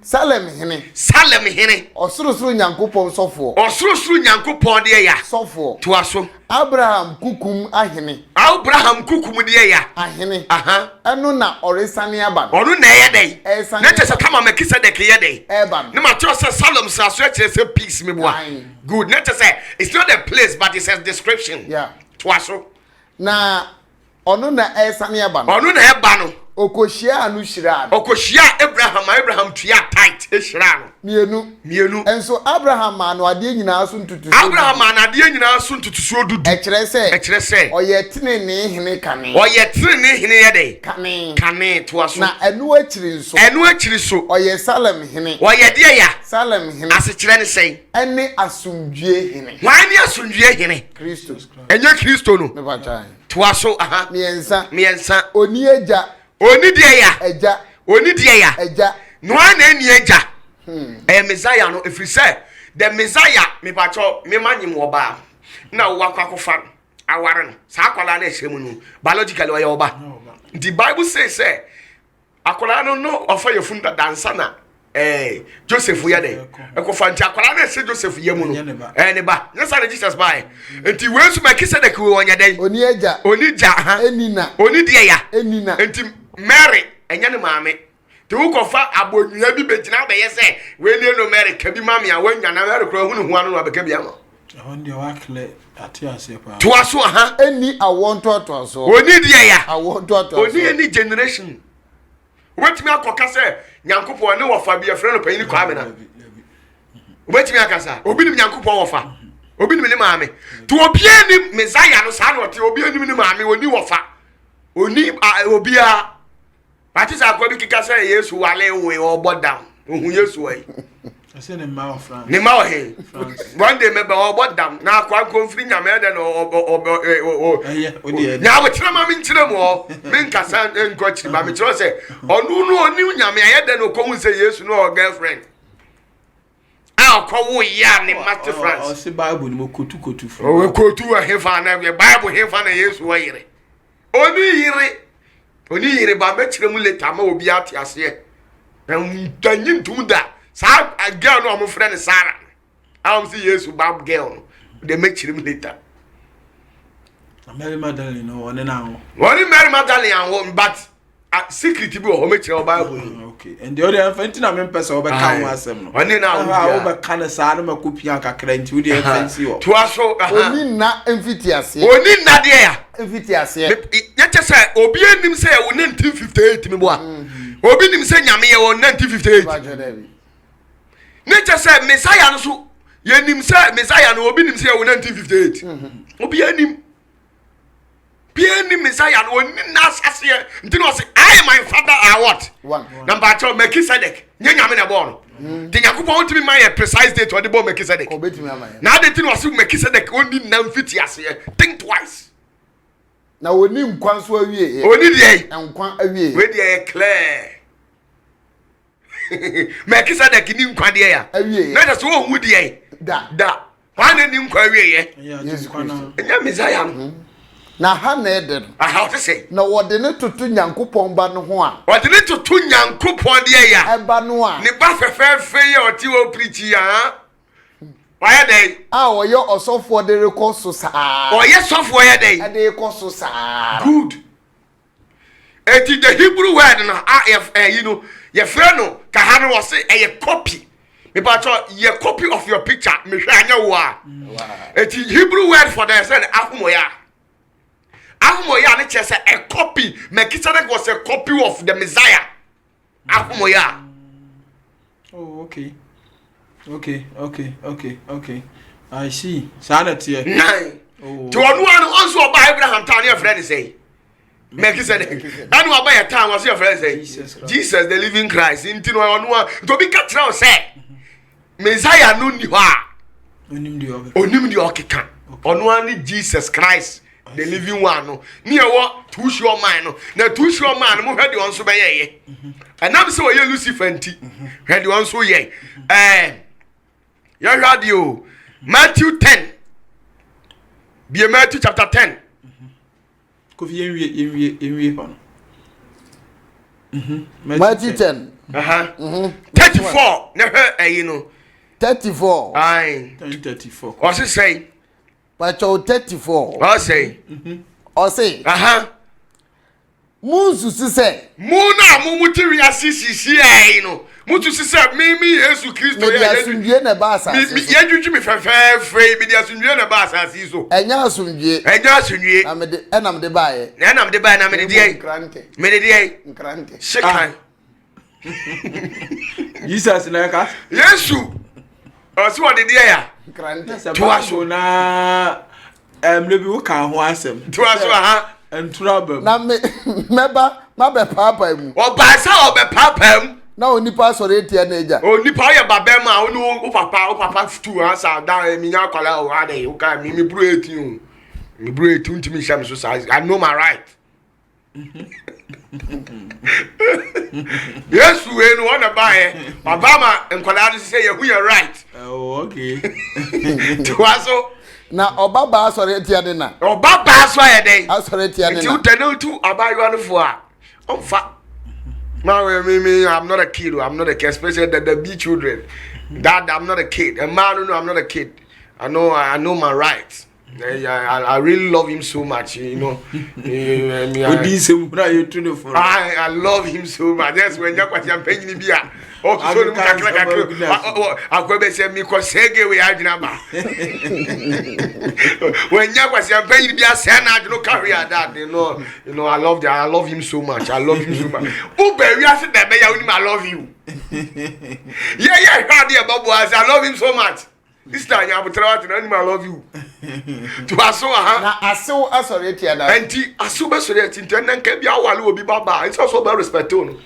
S1: Salem hene. Osurusuru Nyankopon sofo.
S4: Osurusuru Nyankopon de ya.
S1: Sofo.
S4: To aso.
S1: Abraham kukum ahene.
S4: Abraham kukum de ya.
S1: Ahene. Eno na oresane aba.
S4: Onu na ye dey. Na tese kama Melchizedek ye dey.
S1: Eba.
S4: Na ma tro se Salem sa so kire se peace me boa. Good. Na tese it's not a place but it's a description.
S1: Yeah.
S4: To aso.
S1: Na onu na esane aba.
S4: Onu na eba no.
S1: Okoshia anu shira.
S4: Okoshia Abraham tuya tight e shira no. Mienu.
S1: Enso Abraham anu ade nyina so ntutu.
S4: Abraham anu ade nyina so ntutu so dudu.
S1: E kire se. Oye tenene hene kane.
S4: Oye tenene hene ye dey.
S1: Kane
S4: to aso.
S1: Na enu akiri so. Oye Salem hene.
S4: Oye de ya.
S1: Salem hene.
S4: Ase kire ne sei.
S1: Ene asumdue hene.
S4: Wan ni asumdue hene?
S1: Kristo.
S4: Enye Kristo no.
S1: Me ba try.
S4: To aso
S1: Miensa. Oni eja.
S4: Oni de ya.
S1: Eja.
S4: No na eni eja. Messiah no if you say the Messiah me pacho me manyim wo ba. Na wo akwakofa aware no. Sa akwala na ehemu no. Biologically wo ye wo ba. The Bible says say akwala no ofa ye funda dansa na Joseph ye dey. Ekofa nti akwala na se Joseph ye mu no. Ne ba. Na sa Jesus ba. Enti we su Melchizedek wo onya dey.
S1: Oni eja. Enina.
S4: Oni de ya.
S1: Enina.
S4: Enti Mary enya ne maame te wo kofa abonua bi begina be ye se we nie no Mary ka bi maame a wanya na Mary kro hu ne hu anu no abeka bi ama
S2: on de wakle atiase pa
S4: to aso
S1: eni awonto to aso
S4: oni de ya
S1: awonto to aso
S4: oni any generation Wait me akoka say Nyankopon ne wofa bi efre no panyin kwa me na. Wait me akasa. Obi nim Nyankopon wofa. Obi nim ne maame. To obi anim Messiah no sa no te obi anim ne maame oni wofa. Oni obi a Pati sa kwa bi kika say Yesu wale we obo down. Ohun Yesu we.
S2: I say ne ma of France.
S4: Ne ma he. One day me be obo down. Na kwa konfiri nyame de no nya we tira ma me ntira mo. Me nkasa enko chiri ma me tira say onu no oni nyame ayede no ko hu say Yesu no girlfriend. Kwa wo ya ne Master France.
S2: O se Bible ni mo kotu fu.
S4: O kotu a hefa na Bible hefa na Yesu wa yire. Oni yire ba me kire mu leta ma obi ate ase. Na ntanyi ntum da. Sa girl no am friend Sarah. Am see Yesu ba girl no. They make kire mu leta.
S2: Mary Magdalene no one na ho.
S4: Woni Mary Magdalene an but secret bi o me kire Bible.
S2: Okay. And the other enfant na me pesa oba kan ho asem no.
S4: Woni na
S2: ho oba kan sa na makopia kakra nti wo de fancy wo.
S4: To aso
S1: oni na emfiti ase.
S4: Oni na de ya.
S1: Emfiti ase.
S4: Ye che obi anim say wo 1958 me bo a. Obi nim say nyame ye wo 1958. Ne che say Messiah no so ye nim say Messiah no obi nim say wo 1958. Obi anim Pieni Messiah no ni na asase nti no say I my father are what?
S1: One.
S4: Number 2 Melchizedek. Nye nyame na bo no. Ti Yakubon won timi man ye precise date or the bo Melchizedek.
S1: Obetimi amaye.
S4: Na de ti no say Melchizedek oni na mfiti ase. Think twice.
S1: Na oni nkwan so awie.
S4: Oni de
S1: nkwan awie.
S4: We de clear. Melchizedek ni nkwan de ya.
S1: Awie.
S4: Na de so ohu de da. Wan ni nkwan awie ye.
S2: Yes, kwana.
S4: Enya Messiah no.
S1: Na ha na ede no.
S4: How to say?
S1: Na wode ne tutu Nyankopon ba no ho a.
S4: Wode ne tutu Nyankopon de ya.
S1: Eba no a.
S4: Ne ba fefe ye oti wo preach ya. Why dey?
S1: Oye osofo de rekoso sa.
S4: Oye sofo ye dey.
S1: E de rekoso sa.
S4: Good. Eti the Hebrew word na you know, your friend no ka ha no say a copy. Me ba cho ye copy of your picture. Me hwe anya wo a. Eti Hebrew word for the say ahumoya. Ahumoya ne say a copy. Melchizedek was a copy of the Messiah. Ahumoya.
S2: Oh, okay. Okay. I see. Sanity.
S4: Nine.
S2: Oh.
S4: To one also by Abraham town your friend say. Melchizedek. And what by a town was your friend say? Jesus the living Christ. Into one to be cut out say. Messiah no ni wa. Onim di okeka. Ono ani Jesus Christ. The living one no near what to sure man no na to sure man mo hwede on so be ye and am say we Lucifer nti hwede on so ye ya radio Matthew 10 be Matthew chapter 10
S2: ko fi enwie pa no
S1: Matthew 10
S4: 34 na hwe you know
S1: 34
S4: aye
S2: 34
S4: o say
S1: Pacho 34
S4: o say
S1: Musu say
S4: Muna mumutiri asisi ai no mutu sise mimi Yesu Kristo
S1: ya asundie na ba asase
S4: mi yadwudwu mi fefe mi dia asundie na ba asase so
S1: enya asundie na me de enam de baaye
S4: na me de die me de die
S1: nkrante
S4: shekan
S2: Jesus na ka
S4: Yesu o si wode die ya
S1: nkrante
S4: to aso
S2: na lebi wo kan ho asem
S4: to aso ha
S2: entraba
S1: na me meba mabe papa mu
S4: o be papam
S1: na onipa sore etia na eja
S4: onipa ye babem a onu o papa fu asa da mi nya kwala o ade o ka mi bru etin mi bru etin ntimi sham so size I know my right Yes we no na buy baba ma nkwala do say you your right
S2: oh okay
S4: to aso
S1: na obaba sore etia de na
S4: obaba so ye den
S1: asore etia de
S4: ti
S1: na
S4: utene tu abayo no fo a omfa now me I'm not a kid especially the big children dad I'm not a kid a man no I'm not a kid I know my rights I really love him so much you know I love him so much that's when you kwati ampanyi ni bia o so no kakra akwabe se mi ko sege we adwina ba when you kwati ampanyi ni bia se na adwino carry that you know I love him so much ube be we are say that be ya I love you. Yeah, how dear Bobo I love him so much. This time you betra what I love you. To aso ha.
S1: Na aso asori tia da.
S4: Enti aso be sori enti nten ke bia wale obi baba. It's also be respect no.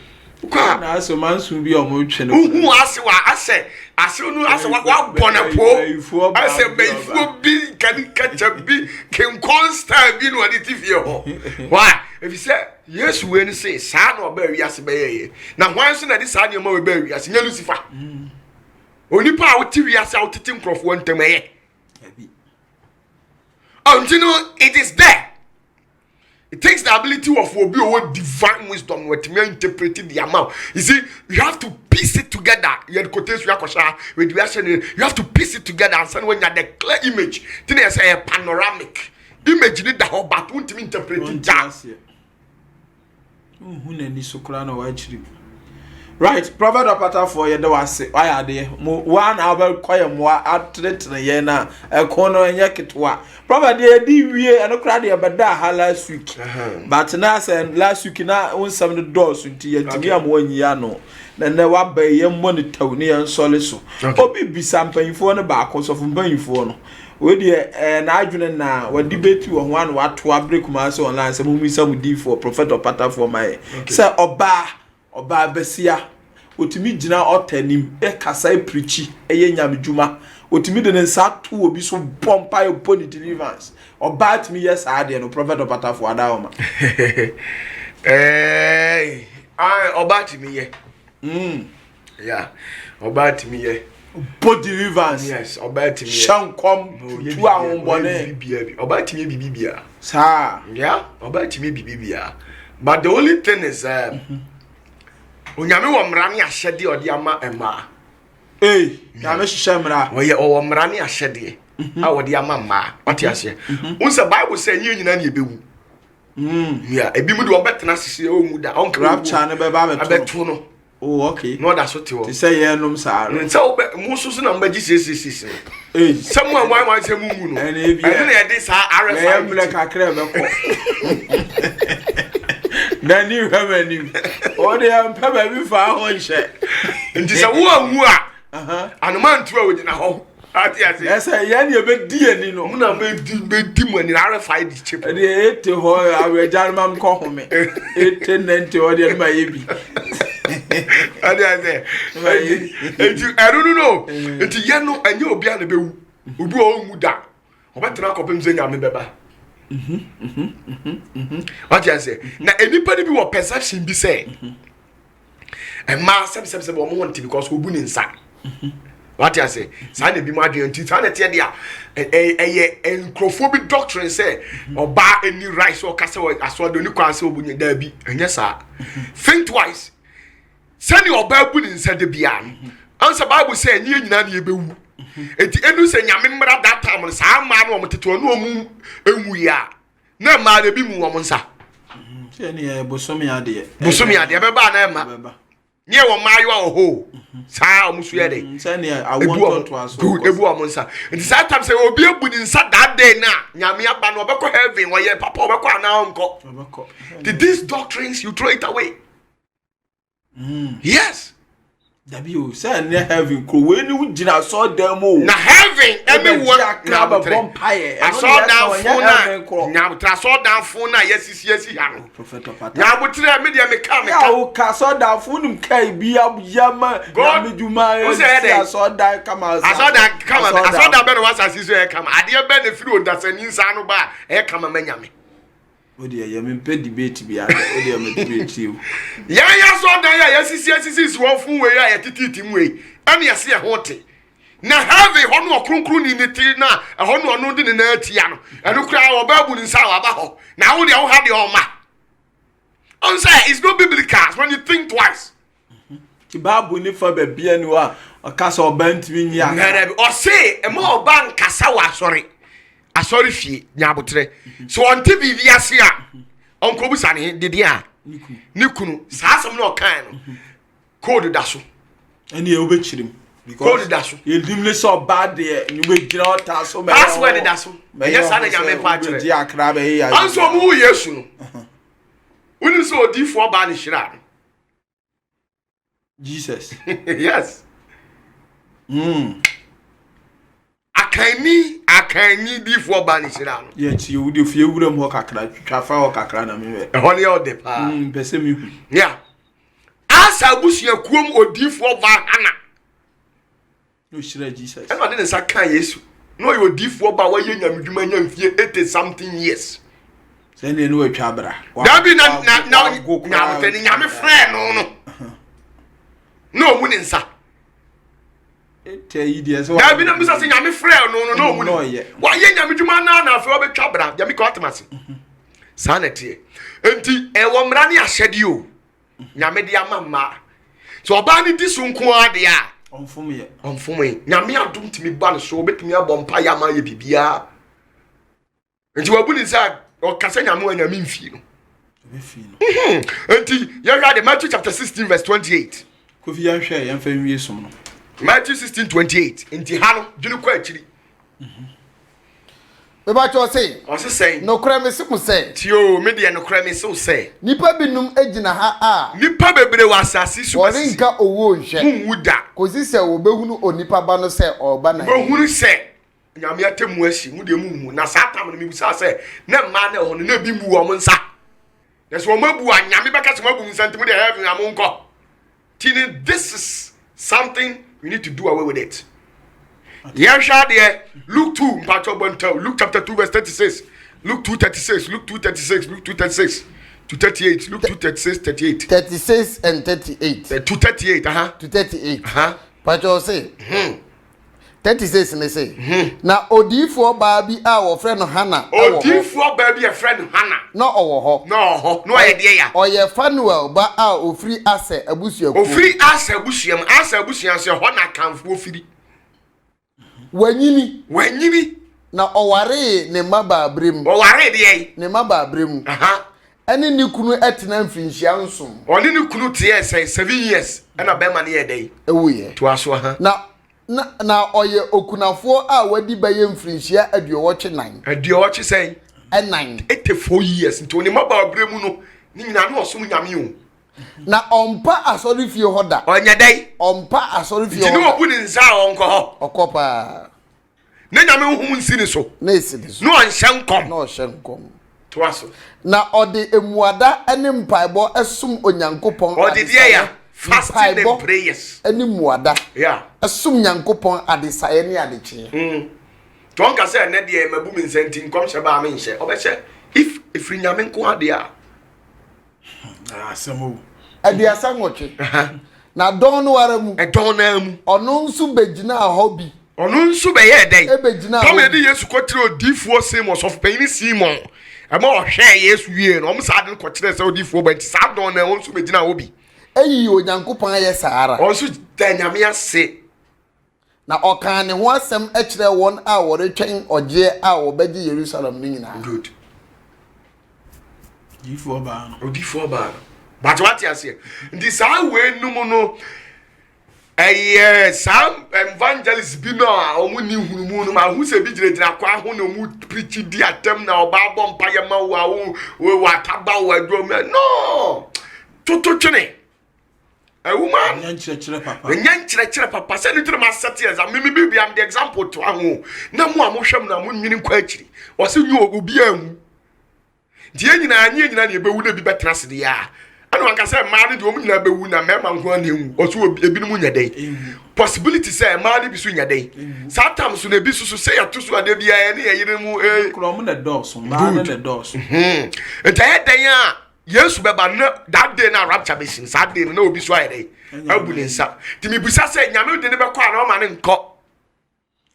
S4: Kwa
S2: na aso mansu bi o mo twe no.
S4: Uhu ase wa ase no ase wa bona po. Ase be fu bi kan kacha bi ken constant bi no ade tifie ho. Why? If you say yes we ni say sa na oba wi ase be ye. Na hwan so na di sa na ma we ba wi ase nya Lucifer. Onipa a wo ti wi ase a wo tete nkrofo ntem ye. You know, it is there. It takes the ability of obi or divine wisdom to interpret the amount. You see, you have to piece it together. You have to piece it together and send when you have the clear image. Then there's a panoramic image. You need the whole but won't interpret it.
S2: Right, Prophet OPATAFOUR ye de wase why ade mo one hour kwaya mo atretre ye na ekono enye ketwa Prophet de di wie eno kra de beda ha last week but na say last week na unsam the doors nti ye timi am wanyi no na wa ba ye monitor ne ye nsole so obi bisa mpanfo no ba akoso mpanfo no we de na adwene na wa debate wo ho an wa to break ma say online say mo mi sam di for Prophet OPATAFOUR my say oba besia otimi gina otanim e kasa preachi eye nyamedwuma otimi de nsa to obi so pompa e pony deliverance oba atimi yes ade no Prophet OPATAFOUR adaoma
S4: oba atimi ye yeah oba atimi ye
S2: body deliverance
S4: yes oba atimi ye
S2: shankom tu ahonbone
S4: bibia oba atimi bibia
S2: sa
S4: yeah oba atimi bibia but the only thing is Onyame wo mra ne ahyede odi ama ema
S2: nyame hihye mra
S4: wo ye wo mra ne ahyede a odi ama ma wati ase unse Bible say nyi nyina ne ebewu yeah ebi mu de obetena sisi o mu da onka
S2: rapture ne be ba
S4: beto no
S2: okay
S4: no da so te wo
S2: ti say ye nom sa
S4: nse obe mu so na mbaji sisi samu amwa se mu no
S2: ene
S4: na ye de sa RFI
S2: me mle kakra be ko Nani hamani ode am pa ba bi fa ho nche
S4: nti se wo awu a anoma ntu a wogina ho ati ase
S2: ese ye ne be di ani no
S4: na be di mo ni RFI di chip
S2: de ete ho awejan mam ko home ete nante ode ma ye bi
S4: ati ase enti I don't know enti ye no anye obi an be wu obi o mu da obetena kopem ze nyame beba what you say na anybody be what perception be say and ma sem o mo want because obu ni nsa what you say say na bi mo adwen nti say na tie dia encrophobic doctrine say oba any rights or kase aso do ni kwan say obu ni da bi enye sa think twice say ni oba bu ni nsa de bia answer Bible say ni nyina na ye bewu eti enu se nyame mmra that time sa ma no omteto no omu enwu ya na ma de bi mu wo nsa
S2: se ni e bosomi ade
S4: be ba na ma nye wo mayo oho sa omusu ye de
S2: se ni I want to aso
S4: good ebu wo nsa enti sa time say obi ebu ni nsa that day na nyame aba no obekọ heaven wo ye papa obekọ ana onko these doctrines you throw it away yes
S2: W say near heaven ko we ni ugina so dem o
S4: na heaven everyone
S2: grab a vampire
S4: I saw down phone na nya saw down phone na yesi ha no
S2: Prophet OPATAFOUR
S4: nya butre media me ka
S2: ya o ka so down phone kai bi abuyama na meduma ya so down kama
S4: I saw that be no was asiso e kama ade be na firi odasani nsa no ba e kama manyame
S2: odi ya me pe debate bi ade odi ya me debate you
S4: ya so dan ya sisi wo fun we ya tititi mu we ani ya se hote na have ho no okronkron ni niti na ho no no de na atia no eno kra wo ba bu ni nsa wa ba ho na wo de wo ha de o ma on say it's not biblical when you think twice
S2: ki babu ni fa ba bia ni wa akasa obantimi nya
S4: na o say e mo oba nkasa wa asori fie nyabotre so onte bibia ase a onko busa ne dede a nikunu saasem na okan no code da so
S2: ene e obechirim
S4: code da so
S2: ye dimle so bad de ni we gira ota so me
S4: password da so yes ana nyame pa kire
S2: di akra be ya
S4: anso mu yesu no woni so odifo ba ne hira
S2: Jesus.
S4: Yes. Akani di for banishira no.
S2: Yet you would if you would walk a crack, trafa or cacrana me.
S4: Honey all the pa.
S2: Pesemi.
S4: Yeah. As abusia kuom odi for ba ana.
S2: No shire Jesus.
S4: And I didn't say kan Yesu. No you odi for ba wa ye nyamdwuma nyamfie 80 something years.
S2: Say ne no atwabra.
S4: That be na nyamteni nyame frɛ no muni nsa.
S2: Tell you dear so.
S4: That be na musa say nyame frɛ no muni. Wa ye nyamdwuma na afɛ obetwa bra. Nyame ko atemase. Sanete. Enti e wo mra ne ahyɛde o. Nyame de amama. So oba ni di so nko ade a.
S2: Onfum ye.
S4: Nyame adom timi ba no so obetimi abompa ya ma ye bibia. Enti wabu ni sa o kasa nyame wa nyame mfi no. Enti you read Matthew chapter 16 verse 28.
S2: Kofi ya hwe ya mfa nwie som no.
S4: Matthew 16:28. Enti ha no dwene kwa akiri.
S1: Beba cho say.
S4: O se say.
S1: No kra me simu say.
S4: Tio me de no kra me so say.
S1: Nipa binum agina ha a.
S4: Nipa bebre wa asase su basi.
S1: Orinka owo nhwe.
S4: Wuda.
S1: Kosi se obehunu onipa ba no say oba na.
S4: Ohunu say. Nyame atemu ashi mu de mu na satam no mibusa say na ma na ho no na bi mu wo mo nsa. Yes wo mabu a nyame beka se mabu nsa ntemu de heaven amonko. Tini this is something we need to do away with it. Yasha there Luke 2 mpacho bonto Luke chapter 2 verse 36. Luke 2:36, Luke 2:36, Luke 2:36 to 38, Luke 2:36, 38.
S1: 36 and 38.
S4: 2:38,
S1: to 38.
S4: Pacho
S1: say. 36 ne say. Na odifo ba bi a wo frɛ no Hana.
S4: Odifo ba bi a frɛ no Hana.
S1: No owo ho.
S4: No aye de ya.
S1: Oye Fanuel ba a ofri ase abusuaku.
S4: Ofri ase abusuam se ho na kanfo ofiri. Wanyini
S1: na oware ne maba abrem.
S4: Oware de ye.
S1: Ne maba abrem. Ene ni kunu etena mfinhia nsom.
S4: Oni ni kunu tie say 7 years. Ena be ma ne ye dey.
S1: Ewuye.
S4: To aso ha.
S1: Na oye okunafo a wadi baye mfinhia aduowoche nan.
S4: Aduowoche say.
S1: Enan.
S4: 84 years. Nti oni maba abrem no ni nyina no osom nyame o.
S1: Na ompa asori fie hoda.
S4: Onya dey.
S1: Ompa asori fie
S4: hoda. Nti no obu ni nza onko ho.
S1: Okopa.
S4: Na nyame hu nsini so.
S1: Na esini so.
S4: No anshankom.
S1: No anshankom.
S4: To aso.
S1: Na ode emuada ene mpaibo esum onyankopon.
S4: Ode die ya. Fasting and prayers.
S1: Ene muada.
S4: Yeah.
S1: Esum nyankopon adesaye ne adeche.
S4: To onka say na de mabu mi nsenti nkom hye ba me nhye. Obehye if nyame nko ade a.
S2: Asemo.
S1: Aduasa ngoche. Na don no wara mu.
S4: Don na mu.
S1: Ono nsu begina hobby.
S4: Ono nsu be ye den.
S1: Ebegina.
S4: Tom edi Yesu kwotire odifuo Simon of Pain Simon. Ema ohwe Yesu wie no om sa ade kwotire se odifuo ba nti sa don na nsu begina obi.
S1: Eyi onyankopon aye Sahara.
S4: Onsu danyame ase.
S1: Na okan ne ho asem e kire won a woretwen oje a wobegi Jerusalem ni nyina.
S4: Good.
S2: Odifuo ba.
S4: But what you say? Ndi sa we numu no some evangelist bi no a omu ni hunumu no ma hu se bi giregira kwa ho no mu preach di atem na oba bom pa ye ma wa taba wa adwo no toto twene a woman nyankyerɛkyerɛ papa say no tire ma set years am me bi am the example to ahu na mu a mo hwem na mo nwini kwa akiri o se nyu obi ahu die nyina na ebewu na bi betena se de ya anu anka say ma de omu nyina bewu na mema nko na ewu o so ebi mu nyadai possibility say ma de bi so nyadai sometimes so na bi so say ato so ade bia ya ne yire mu
S2: kro na dose ma na dose
S4: enta dan a Yesu beba na that day na rapture be sin that day na obi so ayede abulensa ti mi busa say nyame de ne be kwa na o ma ne nko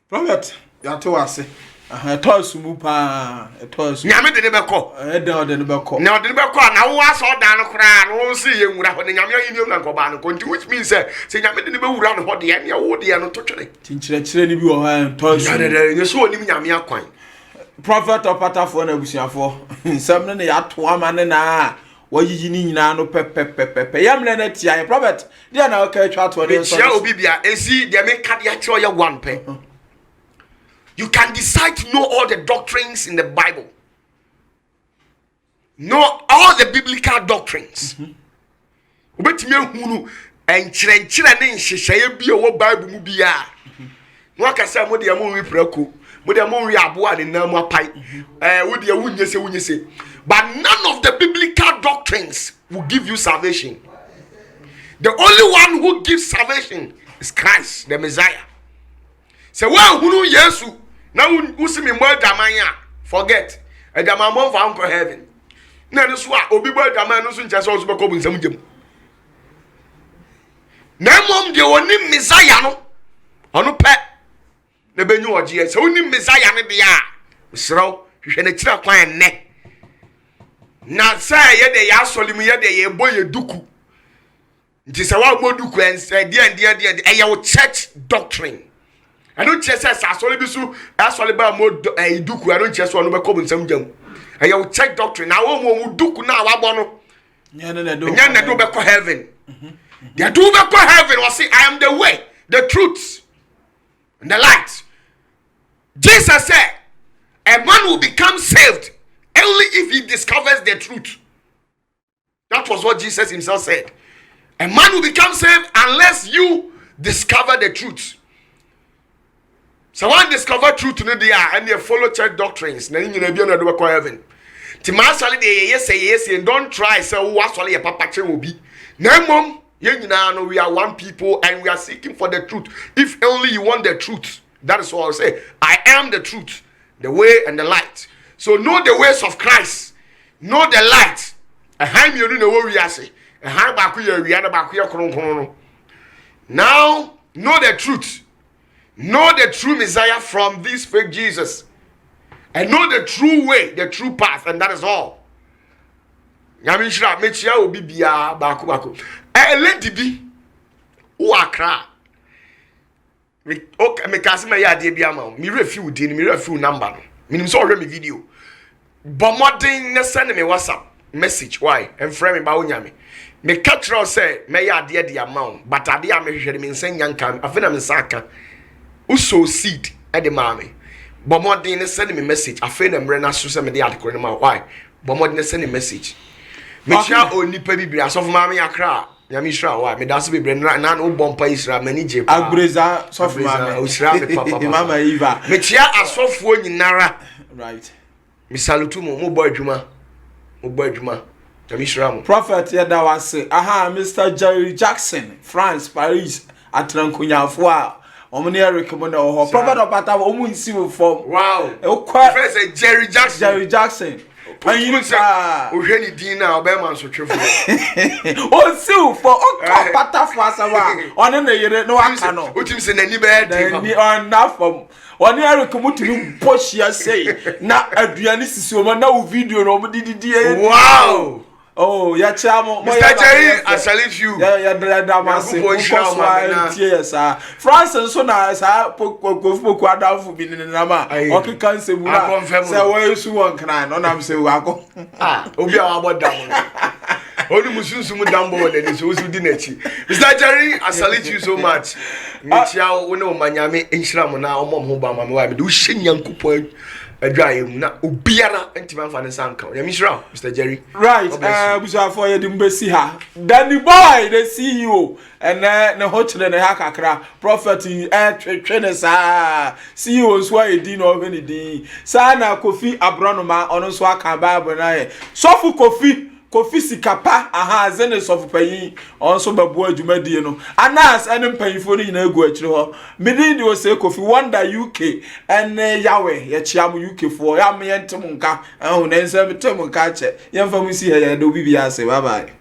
S2: prophet ya to ase etosu mu pa etosu
S4: nyame de ne be ko
S2: de ne be ko
S4: na de ne be ko na wo aso dan no kra no si ye nwura ho ne nyame ayi na nko ba no konti which means say nyame de ne be wura no ho de ya wo de ya no to twene
S2: tinkyerɛkyerɛ ni bi wo ha etosu
S4: ye so onim nyame akwan
S2: prophet OPATAFOUR na abusuafo nsɛm ne ya to ama ne na wayiyi ni nyina no pepepepe yamle na tia prophet dia na okay twa to de
S4: so obi bia esi de me ka de a kire ya one pe. You can decide to know all the doctrines in the Bible. Know all the biblical doctrines. Obetime hunu enkyerɛnkyerɛ ne nhyehyɛeɛ bi a wɔ Bible mu bia no aka sɛ mo de mo wi prako mo de mo wi aboa ne nam apai wo de wunyese but none of the biblical doctrines will give you salvation. The only one who gives salvation is Christ, the Messiah. So when who Yesu now who see me more damanya forget a damamon for uncle heaven. Na no so obi boy daman no so nche so so be ko bunsam gem. Na mom de oni Messiah no ono pe na benyu oje se oni Messiah ne de a sraw hwehwe na kira kwan ne na say ye de ya solimu ye de ye boye duku nti se wa moduku en de e ye church doctrine. I don't chase as asoli bisu asoli ba mo duku I don't chase one be ko bunsam gem. E ye church doctrine na wo mo duku na wa bo no nya na do be ko heaven. They do be ko heaven or say I am the way, the truth and the light. Jesus said a man will become saved only if he discovers the truth. That was what Jesus himself said. A man will become saved unless you discover the truth. So one discover truth in the air and they follow church doctrines. Then you never know do heaven. Timasali de yes and don't try so what's all your papa will be. No mom, we are one people and we are seeking for the truth. If only you want the truth, that is what I say. I am the truth, the way and the light. So know the ways of Christ. Know the light. And you know what we are saying. Now know the truth. Know the true Messiah from this fake Jesus. And know the true way, the true path, and that is all. Yamishra, Mechia will be Bia Baku. A lady be Wakra. Okay, me Casima Yadia Biama. Me refuse number. Meaning so already video. But more thing, send me WhatsApp message. Why? And frame me Baunyami. Me catch say, may I dear the amount, but I dear me mean saying young can. I feel I'm in Saka. Who sow seed at the mammy. But more than send me message. I feel them run as to send me the article in my why. But more than send a message. Me shall only pay be as of mammy a cry. Yamishra, why? Me that's be brand no bumper Israel many J.
S2: Abreza, soft Mama Eva.
S4: Me chia as soft one in Nara.
S2: Right.
S4: Me salutumo, mo boy Juma. Mo boy Juma. Yamishra.
S2: Prophet, yeah, that was say, aha, Mr. Jerry Jackson, France, Paris, at Rancunya Foire. Omni recommend or Prophet of Pata, Omu civil form. Wow.
S4: Professor Jerry Jackson.
S2: Jerry Jackson. And you say,
S4: Eugenie Dina, Obama, so true.
S2: Oh, so for OPATAFOUR, on the year, no, I cannot.
S4: What you say, any bad?
S2: On enough from one year, come to you, push your say. Now, Adrianis is your no video, nobody did.
S4: Wow.
S2: Oh, yeah, Chamo.
S4: Mr. Jerry, I salute you.
S2: Yeah, yes, France and so now, as I poke down for being in the Nama. Okay, can't say, I confirm. So, where you one crying? On I'm saying, Wako.
S4: Obi about down. Only Muslims who down board and so didn't. Mr. Jerry, I salute you so much. Michelle, we know Miami, Inshram, now, Mom, Obama, why do shin young couple. A dry na ubiara entiman fa ne sanka. Yamishra, Mr. Jerry.
S2: Right. We shall for you the ha. Danny boy, the CEO, and the hot and the hakakra, prophet in trainers, CEOs why you didn't know any day. Sana Kofi Abronoma on Swaka Bible. Sofu Kofi Sikapa, aha, zenes of paying, also by boy Jumadi, no. Anas, and paying for the go. Midin was say Kofi Wonder UK and Yahweh, Yachiam UK for Yami and Tomunka, and then 7 Tomunka. Young family see her, do be bye bye.